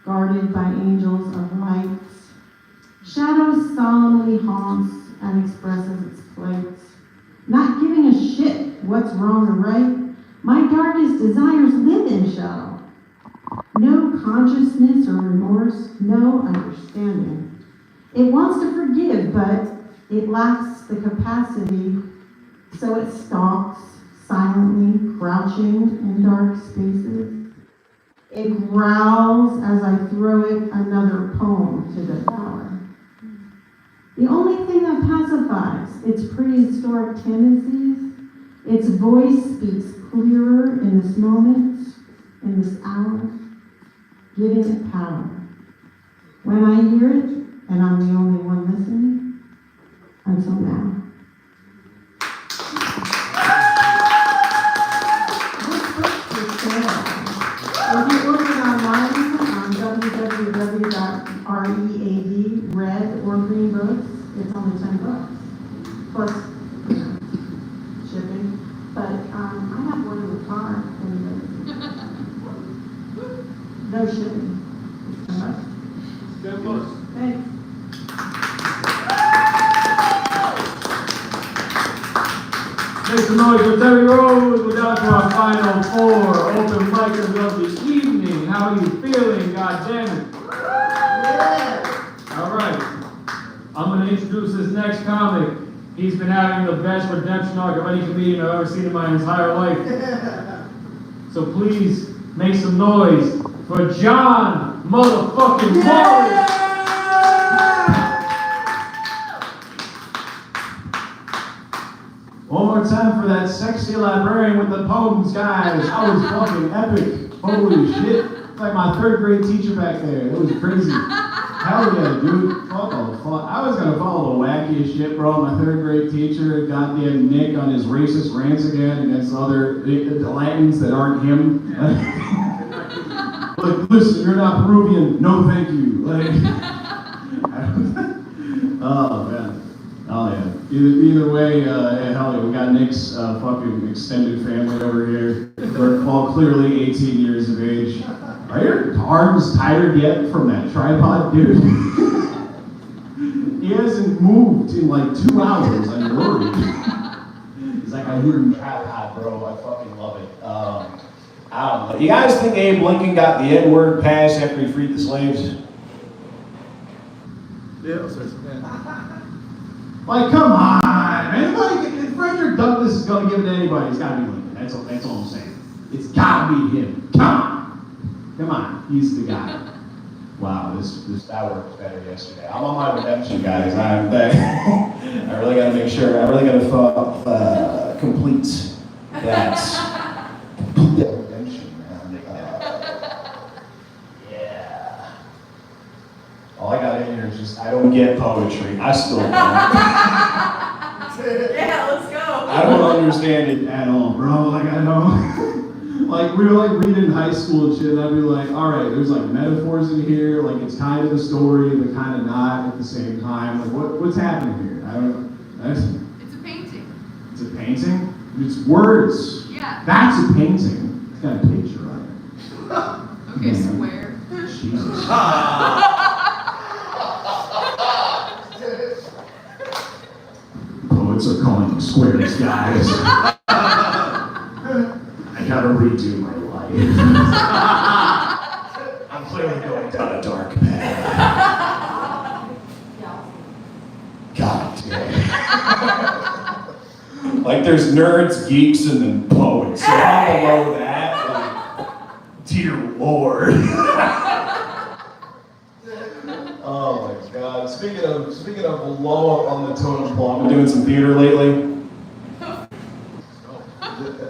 guarded by angels of light. Shadow solemnly haunts and expresses its plight, not giving a shit what's wrong or right. My darkest desires live in Shadow. No consciousness or remorse, no understanding. It wants to forgive, but it lacks the capacity, so it stalks, silently crouching in dark spaces. It growls as I throw it another poem to devour. The only thing that pacifies its prehistoric tendencies, its voice speaks clearer in this moment, in this hour, giving it power. When I hear it, and I'm the only one listening, until now. This book is sale. If you order it online on www.read, red or green books, it's only $10 plus shipping. But I have one in the car. No shipping. It's $10. Good books. Thanks. Make some noise for Terry Rose. We're down to our final four open micers of the evening. How are you feeling? God damn it. Yeah. All right. I'm going to introduce this next comic. He's been having the best redemption arc of any comedian I've ever seen in my entire life. So please make some noise for John motherfucking Morris. One more time for that sexy librarian with the poems, guys. That was fucking epic. Holy shit. It's like my third grade teacher back there. It was crazy. Hell yeah, dude. Fuck the fuck. I was gonna follow the wackiest shit, bro. My third grade teacher, goddamn Nick on his racist rants again against other Latins that aren't him. Like, listen, you're not Peruvian. No, thank you. Like, oh man. Oh yeah. Either way, hell yeah, we got Nick's fucking extended family over here. They're all clearly 18 years of age. Are your arms tired yet from that tripod, dude? He hasn't moved in like 2 hours. I'm worried. He's like, I hear him tripod, bro. I fucking love it. I don't know. You guys think Abe Lincoln got the N-word pass after he freed the slaves? Like, come on. Anybody, if Frederick Douglass is going to give it to anybody, it's got to be Lincoln. That's all I'm saying. It's got to be him. Come on. He's the guy. Wow, that worked better yesterday. I'm on my redemption, guys. I really got to make sure. I really got to complete that. Complete that redemption, man. Yeah. All I got in here is just, I don't get poetry. I still don't. Yeah, let's go. I don't understand it at all, bro. Like, I don't. Like, we were like reading in high school and shit, and I'd be like, all right, there's like metaphors in here, like it's kind of a story, but kind of not at the same time. Like, what's happening here? I don't know. It's a painting. It's a painting? It's words. Yeah. That's a painting. It's got a picture on it. Okay, square. Jesus. Poets are calling them squares, guys. I gotta redo my life. I'm clearly going down a dark path. God damn. Like there's nerds, geeks, and then poets. So I'm below that. Like, dear Lord. Oh my God. Speaking of low up on the totem pole, I've been doing some theater lately.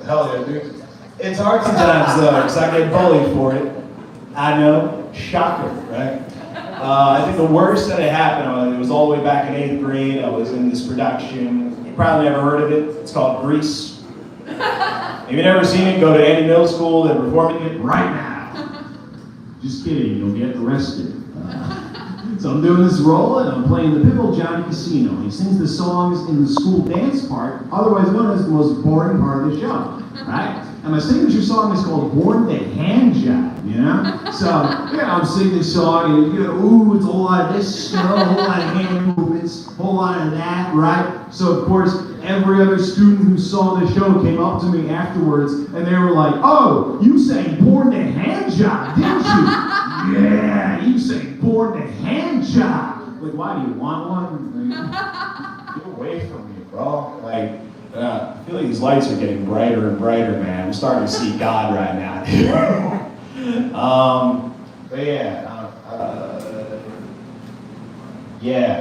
Hell yeah, dude. It's hard sometimes though, because I get bullied for it. I know, shocker, right? I think the worst that had happened, it was all the way back in 8th grade. I was in this production. You probably never heard of it. It's called Grease. If you've never seen it, go to any middle school. They're performing it right now. Just kidding, you'll get arrested. So I'm doing this role, and I'm playing the pickle Johnny Casino. He sings the songs in the school dance part, otherwise known as the most boring part of the show, right? And my signature song is called Born to Hand Job, you know? So, I'm singing this song, and ooh, it's a whole lot of this, a whole lot of hand movements, a whole lot of that, right? So, of course, every other student who saw the show came up to me afterwards, and they were like, oh, you sang Born to Hand Job, didn't you? Yeah, you sang Born to Hand Job. Like, why do you want one? Like, get away from me, bro. Like, I feel like these lights are getting brighter and brighter, man. I'm starting to see God right now, dude. But yeah, I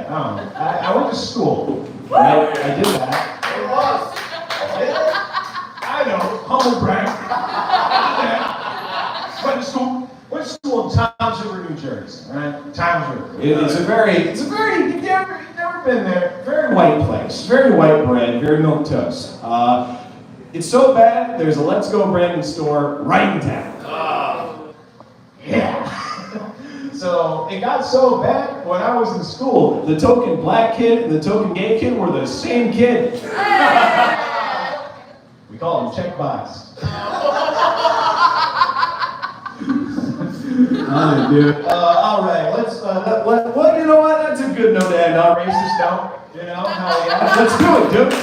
don't know. I went to school, right? I did that. It was. I know, humble brag. I did that. Went to school in Times River, New Jersey, right? Times River. It's a very, you've never been there, very white place, very white bread, very milk toast. It's so bad, there's a Let's Go Brandon store right in town. Yeah. So it got so bad when I was in school, the token black kid and the token gay kid were the same kid. We call them check box. Dude. All right, let's, you know what? That's a good note to end on. Racist note, you know? Hell yeah. Let's do it, dude.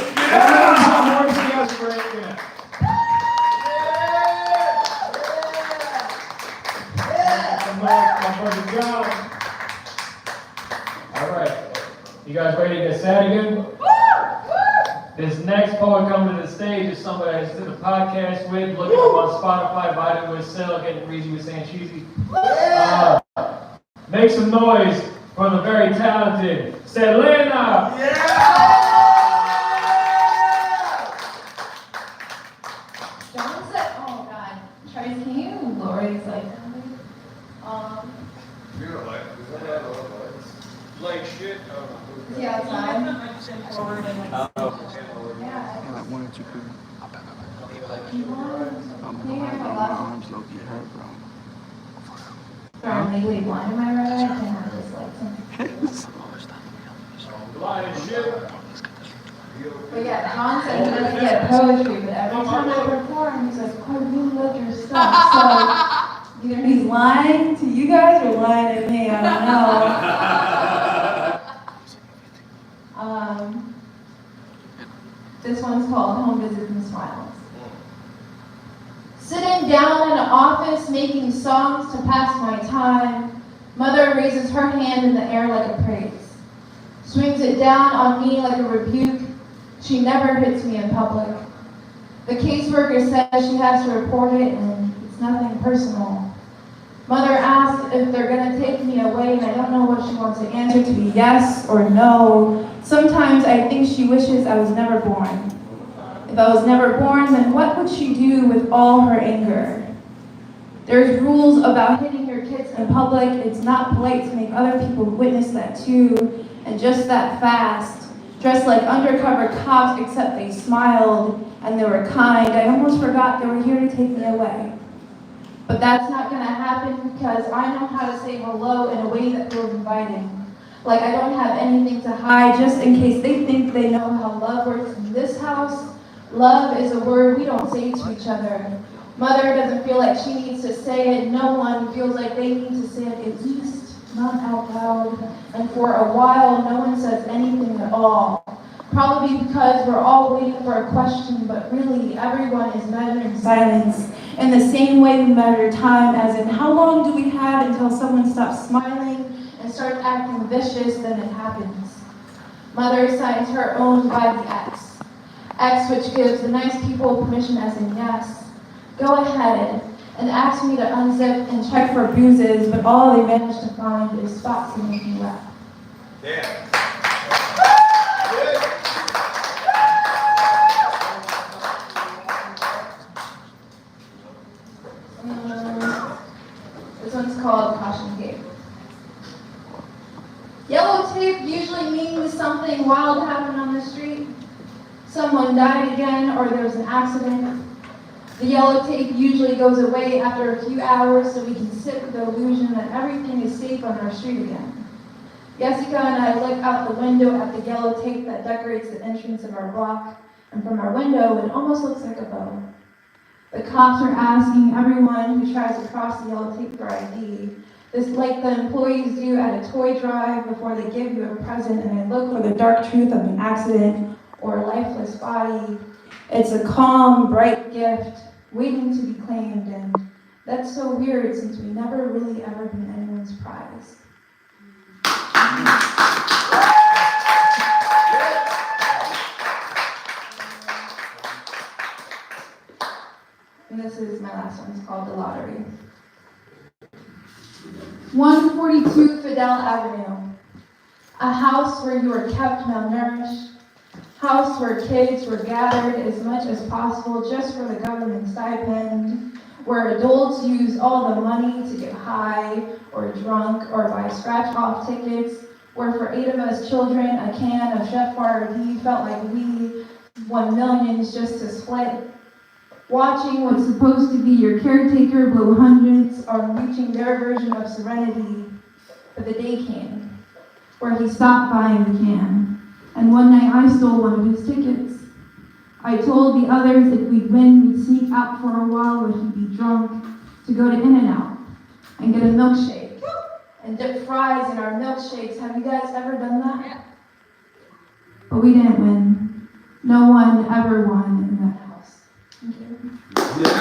All right, you guys ready to get sad again? This next poet coming to the stage is somebody I just did a podcast with, looking up on Spotify, vibing with Sel, getting greasy with saying cheesy. Make some noise for the very talented Selena. John said, oh God, Tracy, can you lower these lights down, please? Like shit. Is he outside? Forward and like. Yeah. One or two people. Can you hear my last? Sorry, I'm legally blind in my right eye. I can't have this light. But yeah, John said he doesn't get poetry, but every time I perform, he's like, oh, you love your stuff. So either he's lying to you guys or lying to me. I don't know. This one's called Home Visits and Smiles. Sitting down in an office making songs to pass my time, Mother raises her hand in the air like a praise. swings it down on me like a rebuke. She never hits me in public. The caseworker says she has to report it and it's nothing personal. Mother asked if they're gonna take me away and I don't know what she wants the answer to be, yes or no. Sometimes I think she wishes I was never born. If I was never born, then what would she do with all her anger? There's rules about hitting your kids in public. It's not polite to make other people witness that too, and just that fast. Dressed like undercover cops, except they smiled and they were kind. I almost forgot they were here to take me away. But that's not gonna happen because I know how to say hello in a way that feels inviting. Like I don't have anything to hide just in case they think they know how love works in this house. Love is a word we don't say to each other. Mother doesn't feel like she needs to say it. No one feels like they need to say it, at least not out loud. And for a while, no one says anything at all. Probably because we're all waiting for a question, but really everyone is measuring silence in the same way we measure time, as in how long do we have until someone stops smiling and starts acting vicious, then it happens. Mother signs her own by the X. X, which gives the nice people permission as in yes. Go ahead and ask me to unzip and check for bruises, but all they manage to find is spots to make me laugh. Yeah. This one's called Caution Tape. Yellow tape usually means something wild happened on the street. Someone died again, or there was an accident. The yellow tape usually goes away after a few hours so we can sit with the illusion that everything is safe on our street again. Jessica and I look out the window at the yellow tape that decorates the entrance of our block, and from our window it almost looks like a bow. The cops are asking everyone who tries to cross the yellow tape for ID. This like the employees do at a toy drive before they give you a present, and I look for the dark truth of an accident or a lifeless body. It's a calm, bright gift waiting to be claimed, and that's so weird since we never really ever been anyone's prize. And this is my last one. It's called The Lottery. 142 Fidel Avenue. A house where you were kept malnourished. House where kids were gathered as much as possible just for the government stipend. Where adults use all the money to get high or drunk or buy scratch-off tickets. Where for 8 of us children, a can of Chef Boyardee felt like we won millions just to split. Watching what's supposed to be your caretaker blow hundreds on reaching their version of serenity. But the day came where he stopped buying the can. And one night I stole one of his tickets. I told the others if we'd win, we'd sneak out for a while where he'd be drunk to go to In-N-Out and get a milkshake and dip fries in our milkshakes. Have you guys ever done that? Yeah. But we didn't win. No one ever won in that house. Thank you. Yeah.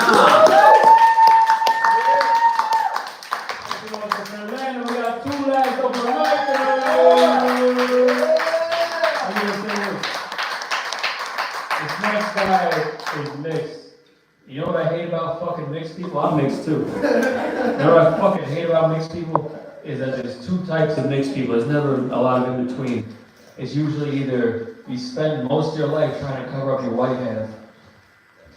We got 2 last open micers. I'm gonna say this. This next guy is mixed. You know what I hate about fucking mixed people? I'm mixed too. You know what I fucking hate about mixed people? Is that there's 2 types of mixed people. There's never a lot of in between. It's usually either you spend most of your life trying to cover up your white half,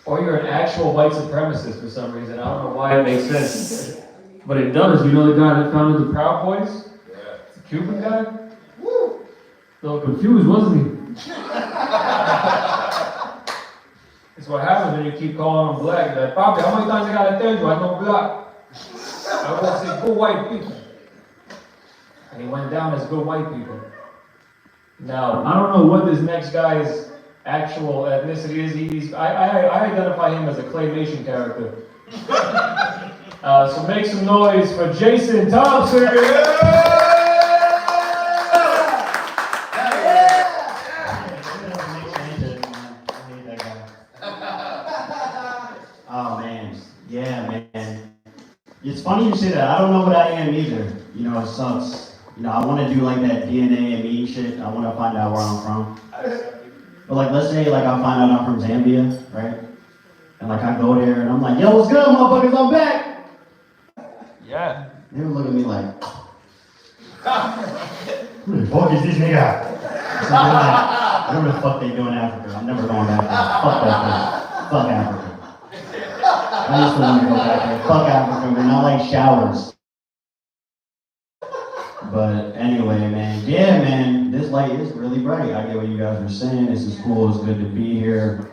or you're an actual white supremacist for some reason. I don't know why it makes sense. But it does. You know the guy that founded the Proud Boys? Yeah. The Cuban guy? Woo! A little confused, wasn't he? It's what happens when you keep calling them black. Like, Papi, how many times I gotta tell you I know black? I want to say good white people. And he went down as good white people. Now, I don't know what this next guy's actual ethnicity is. I identify him as a claymation character. So make some noise for Jason Thompson. Oh man, yeah man. It's funny you say that. I don't know what I am either. You know, it sucks. You know, I want to do like that DNA and me shit. I want to find out where I'm from. But like, let's say like I find out I'm from Zambia, right? And like I go there and I'm like, yo, what's good, motherfuckers? I'm back. Yeah. They would look at me like, who the fuck is this nigga? So they're like, whatever the fuck they do in Africa, I'm never going back there. Fuck that place. Fuck Africa. I used to want to go back there. Fuck Africa, man. I like showers. But anyway, man, yeah, man, this light is really bright. I get what you guys were saying. This is cool. It's good to be here.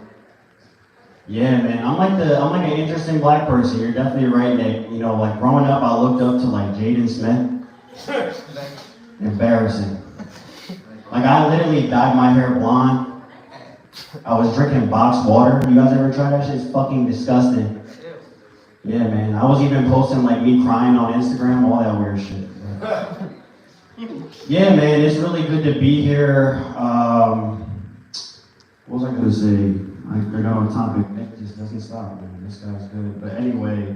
Yeah, man, I'm like an interesting black person. You're definitely right, Nick. You know, like growing up, I looked up to like Jaden Smith. Embarrassing. Like I literally dyed my hair blonde. I was drinking boxed water. You guys ever try that shit? It's fucking disgusting. Yeah, man. I was even posting like me crying on Instagram, all that weird shit. Yeah, man, it's really good to be here. What was I gonna say? I got on topic. Nick just doesn't stop, man. This guy's good. But anyway,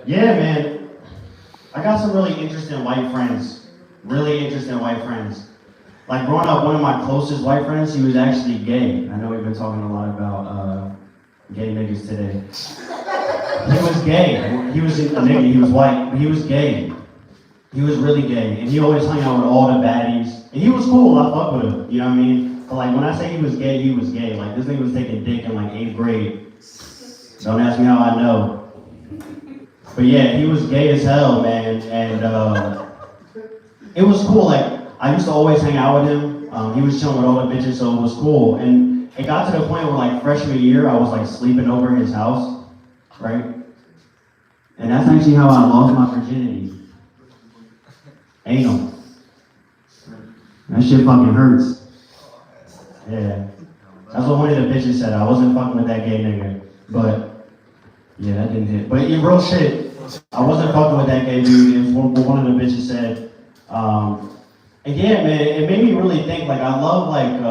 yeah, man. I got some really interesting white friends. Really interesting white friends. Like growing up, one of my closest white friends, he was actually gay. I know we've been talking a lot about gay niggas today. He was gay. He was a nigga. He was white, but he was gay. He was really gay, and he always hung out with all the baddies. And he was cool. I fuck with him. You know what I mean? But like when I say he was gay, he was gay. Like this nigga was taking dick in like 8th grade. Don't ask me how I know. But yeah, he was gay as hell, man. And it was cool. Like I used to always hang out with him. He was chilling with all the bitches, so it was cool. And it got to the point where like freshman year, I was like sleeping over at his house, right? And that's actually how I lost my virginity. Anal. That shit fucking hurts. Yeah. That's what one of the bitches said. I wasn't fucking with that gay nigga. But, yeah, that didn't hit. But in real shit, I wasn't fucking with that gay dude. What one of the bitches said. And yeah, man, it made me really think, like, I love, like,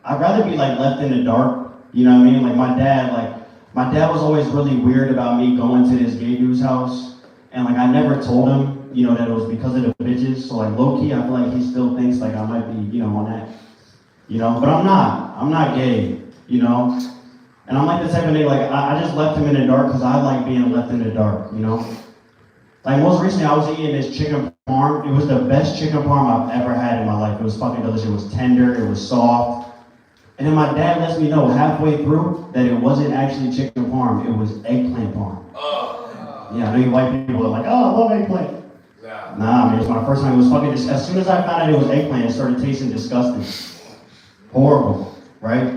I'd rather be, like, left in the dark. You know what I mean? Like, my dad was always really weird about me going to this gay dude's house. And, like, I never told him, you know, that it was because of the bitches. So, like, low-key, I feel like he still thinks, like, I might be, you know, on that. You know, but I'm not. I'm not gay, you know? And I'm like the type of nigga, like, I just left him in the dark because I like being left in the dark, you know? Like, most recently, I was eating this chicken parm. It was the best chicken parm I've ever had in my life. It was fucking delicious. It was tender. It was soft. And then my dad lets me know halfway through that it wasn't actually chicken parm. It was eggplant parm. Yeah, I know you white people are like, oh, I love eggplant. Nah, man, it was my first time. It was fucking disgusting. As soon as I found out it was eggplant, it started tasting disgusting. Horrible, right?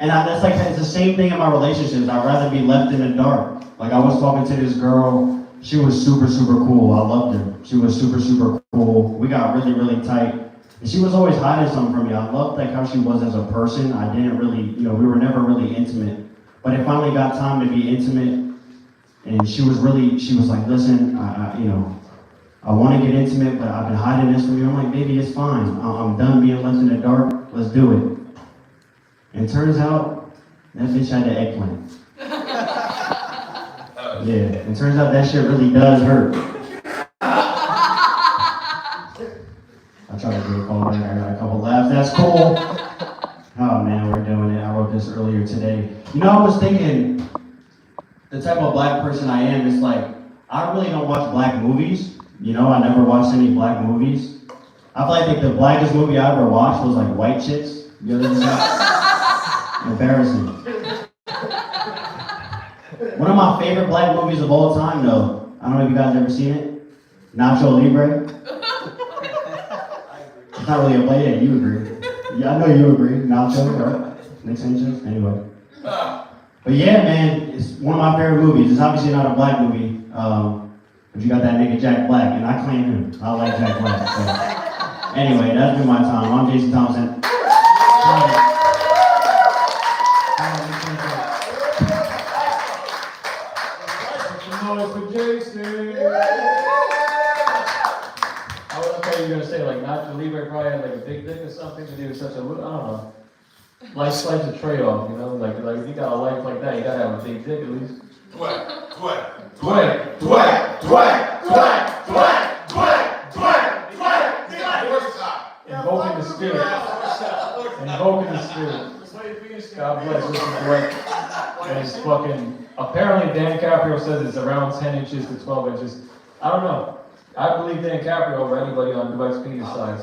And that's like, it's the same thing in my relationships. I'd rather be left in the dark. Like, I was talking to this girl. She was super, super cool. I loved her. She was super, super cool. We got really, really tight. And she was always hiding something from me. I loved like how she was as a person. I didn't really, you know, we were never really intimate. But it finally got time to be intimate. And she was like, listen, you know, I want to get intimate, but I've been hiding this from you. I'm like, baby, it's fine. I'm done being left in the dark. Let's do it. And turns out, that bitch had the eggplant. Yeah, and turns out that shit really does hurt. I tried to do a call back, I got a couple laughs. That's cool. Oh man, we're doing it. I wrote this earlier today. You know, I was thinking, the type of black person I am, is like, I really don't watch black movies. You know, I never watched any black movies. I feel like the blackest movie I ever watched was like White Chicks. You ever seen that? Embarrassing. One of my favorite black movies of all time, though, I don't know if you guys ever seen it, Nacho Libre. It's not really a play, yeah, you agree. Yeah, I know you agree, Nacho, right? Nick Sanchez, anyway. But yeah, man, it's one of my favorite movies. It's obviously not a black movie, but you got that nigga Jack Black, and I claim him. I like Jack Black, so. Anyway, that's been my time. I'm Jason Thompson. For Jason. I thought you were gonna say like Nacho Libre probably had like a big dick or something because he was such a, I don't know. Life slice a trade-off, you know? Like if you got a life like that, you gotta have a big dick at least. Twat. invoking the spirit. God bless this is what. And it's fucking, apparently Dan Caprio says it's around 10 inches to 12 inches. I don't know. I believe Dan Caprio over anybody on Dwight's penis size.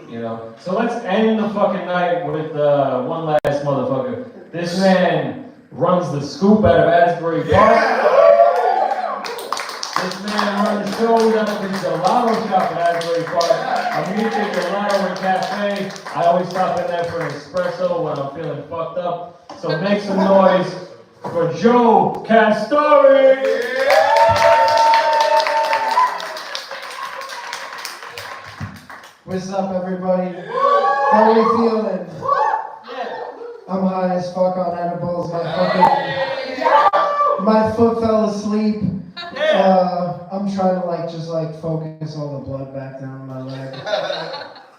You know? So let's end the fucking night with one last motherfucker. This man runs the Scoop out of Asbury Park. This man runs shows out of the gelato shop at Asbury Park. Amica Gelato and Cafe. I always stop in there for an espresso when I'm feeling fucked up. So make some noise for Joe Castori! What's up, everybody? How are we feeling? I'm high as fuck on edibles. My foot fell asleep. I'm trying to just focus all the blood back down my leg.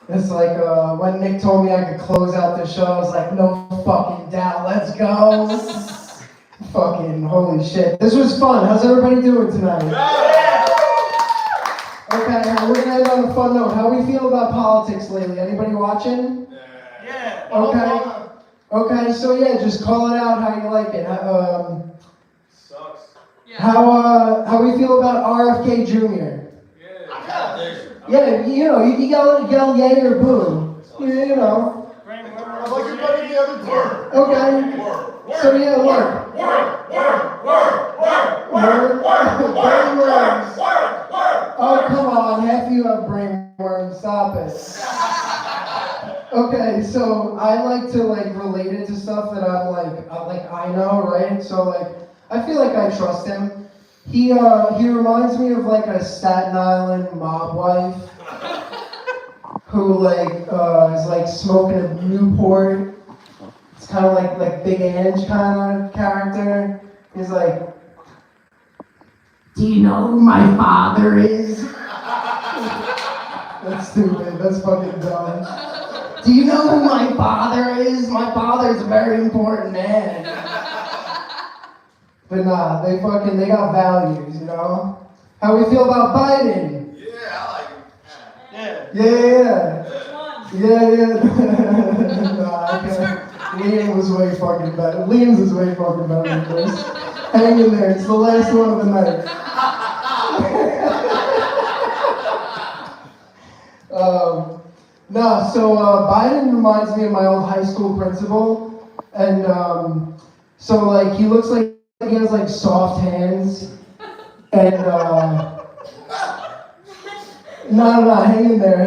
It's like when Nick told me I could close out the show, I was like, no fucking doubt, let's go. Fucking holy shit. This was fun. How's everybody doing tonight? Okay, we're gonna end on a fun note. How we feel about politics lately? Anybody watching? Yeah. Okay, so yeah, just call it out how you like it. Sucks. How we feel about RFK Jr.? Yeah, you know, you yell yay or boo. You know. Okay. So yeah, look. Brainworms. Oh, come on, half of you have brainworms. Stop it. Okay, so I like to relate it to stuff that I know, right? So I feel like I trust him. He reminds me of a Staten Island mob wife who is smoking a Newport. It's kind of like Big Ange kind of character. He's like, do you know who my father is? That's stupid. That's fucking dumb. Do you know who my father is? My father's a very important man. But nah, they got values, you know? How we feel about Biden? Yeah, I like him. Yeah. Nah, okay. Liam was way fucking better. Liam's is way fucking better than this. Hang in there, it's the last one of the night. So Biden reminds me of my old high school principal. And he looks like he has soft hands. And no, hang in there.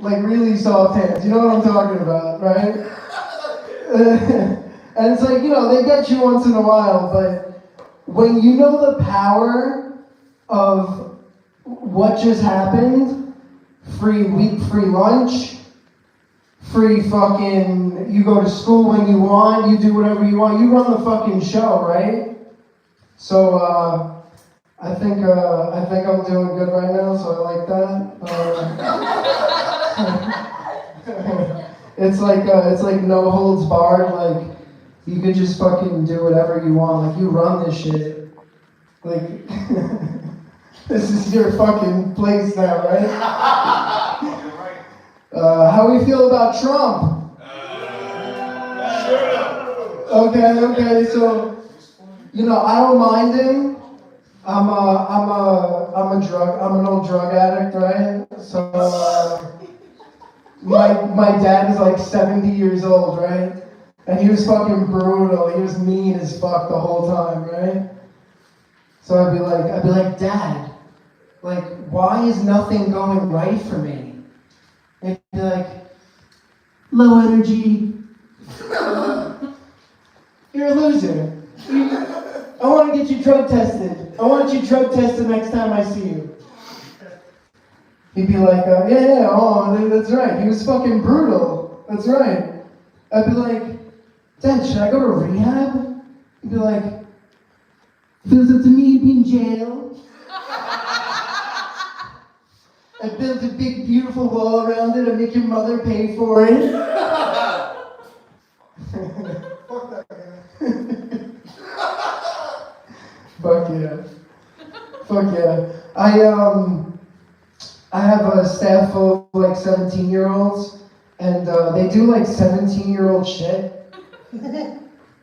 Really soft hands. You know what I'm talking about, right? And it's they get you once in a while, but when you know the power of what just happened, free lunch, free fucking, you go to school when you want, you do whatever you want, you run the fucking show, right? So, I think I'm doing good right now, so I like that. It's like no holds barred, you could just fucking do whatever you want, you run this shit. This is your fucking place now, right? How we feel about Trump? Okay, so, I don't mind him. I'm an old drug addict, right? So, my dad is 70 years old, right? And he was fucking brutal. He was mean as fuck the whole time, right? So I'd be like, Dad, why is nothing going right for me? And he'd be like, low energy. You're a loser. I want to get you drug tested. I want you drug tested next time I see you. He'd be like, that's right. He was fucking brutal. That's right. I'd be like, Dad, should I go to rehab? He'd be like, feels up to me to be in jail. I built a big, beautiful wall around it. I make your mother pay for it. Fuck that guy. Fuck yeah. I have a staff full of like 17-year-olds, and they do like 17-year-old shit.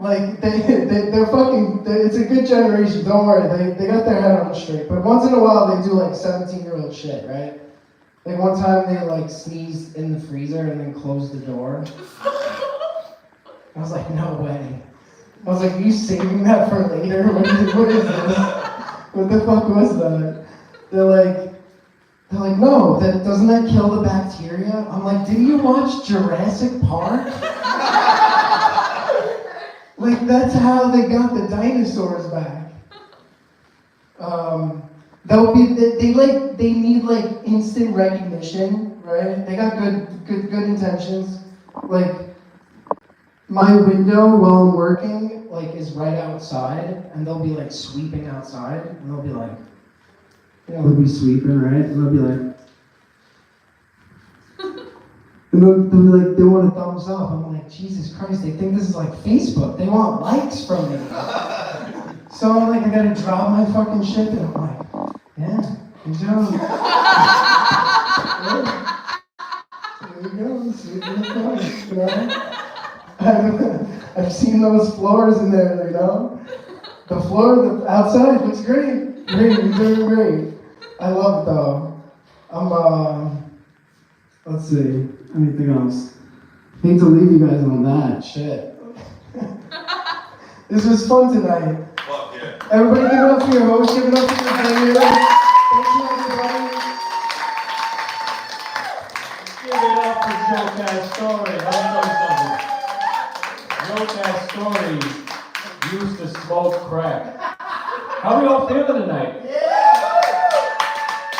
Like they're fucking. It's a good generation. Don't worry, they got their head on straight. But once in a while, they do like 17-year-old shit, right? Like one time they like sneezed in the freezer and then closed the door. I was like, no way. I was like, are you saving that for later? What is this? What the fuck was that? They're like, no, doesn't that kill the bacteria? I'm like, did you watch Jurassic Park? Like, that's how they got the dinosaurs back. They need like instant recognition, right? They got good intentions. Like, my window while I'm working, like, is right outside, and they'll be like sweeping outside, and they'll be like, they'll be sweeping, right? And they'll be like, and they'll be like, they want a thumbs up. I'm like, Jesus Christ, they think this is like Facebook. They want likes from me. So I'm like, I gotta drop my fucking shit, and I'm like, yeah, good job. There you go, sweeping the front, you know? I've seen those floors in there, you know? The floor outside looks great. Great, you're doing great. I love it though. Let's see, anything else? Hate to leave you guys on that, shit. This was fun tonight. Fuck yeah. Everybody give it up for your host, give it up for your venue. Thank you, everybody. Give it up for Joe Story. Let me tell you something. Joe Story used to smoke crack. How are we all feeling tonight?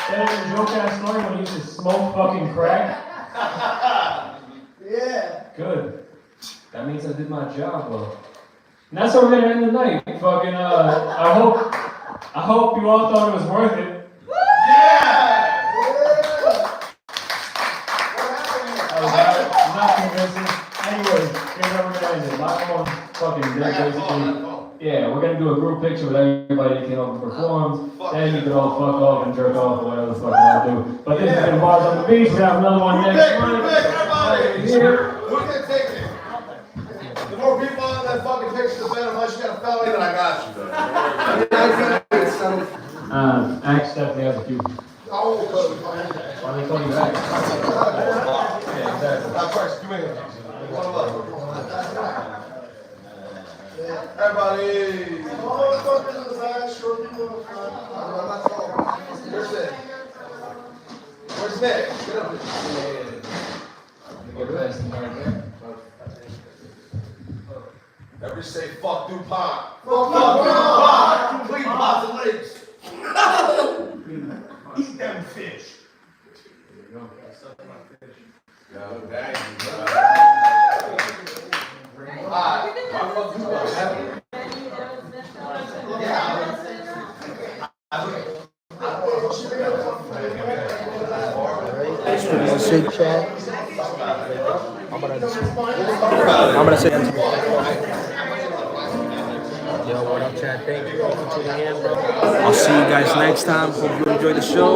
Better than Joe Story when he used to smoke fucking crack? Yeah. Good. That means I did my job well. And that's how we're gonna end the night. Fucking I hope you all thought it was worth it. I'm not convincing. Anyways, here's how we're gonna end it. My own fucking day, basically. Yeah, we're gonna do a group picture with everybody that came up and performed. Then you can all fuck off and jerk off or whatever the fuck you want to do. But this has been Bars on the Beach. We have another one next month. Everybody, here. Who's gonna take it? The more people on that fucking picture, the better. Unless you got a felony, then I got you. Axe definitely has a few. Oh, Why they call you Axe? Yeah, exactly. Now, Christ, come here. One love. Everybody. All the fuckers in the back, short people in the front. I'm not talking. Where's Nick? Where's Nick? Get up here. Everybody say fuck DuPont. Fuck DuPont. Clean pots and legs. Eat them fish. There you go. Suck my fish. Yo, thank you, bro. Shake chat. I'm gonna say yo, what up, chat? Thank you for tuning in, bro. I'll see you guys next time. Hope you enjoy the show.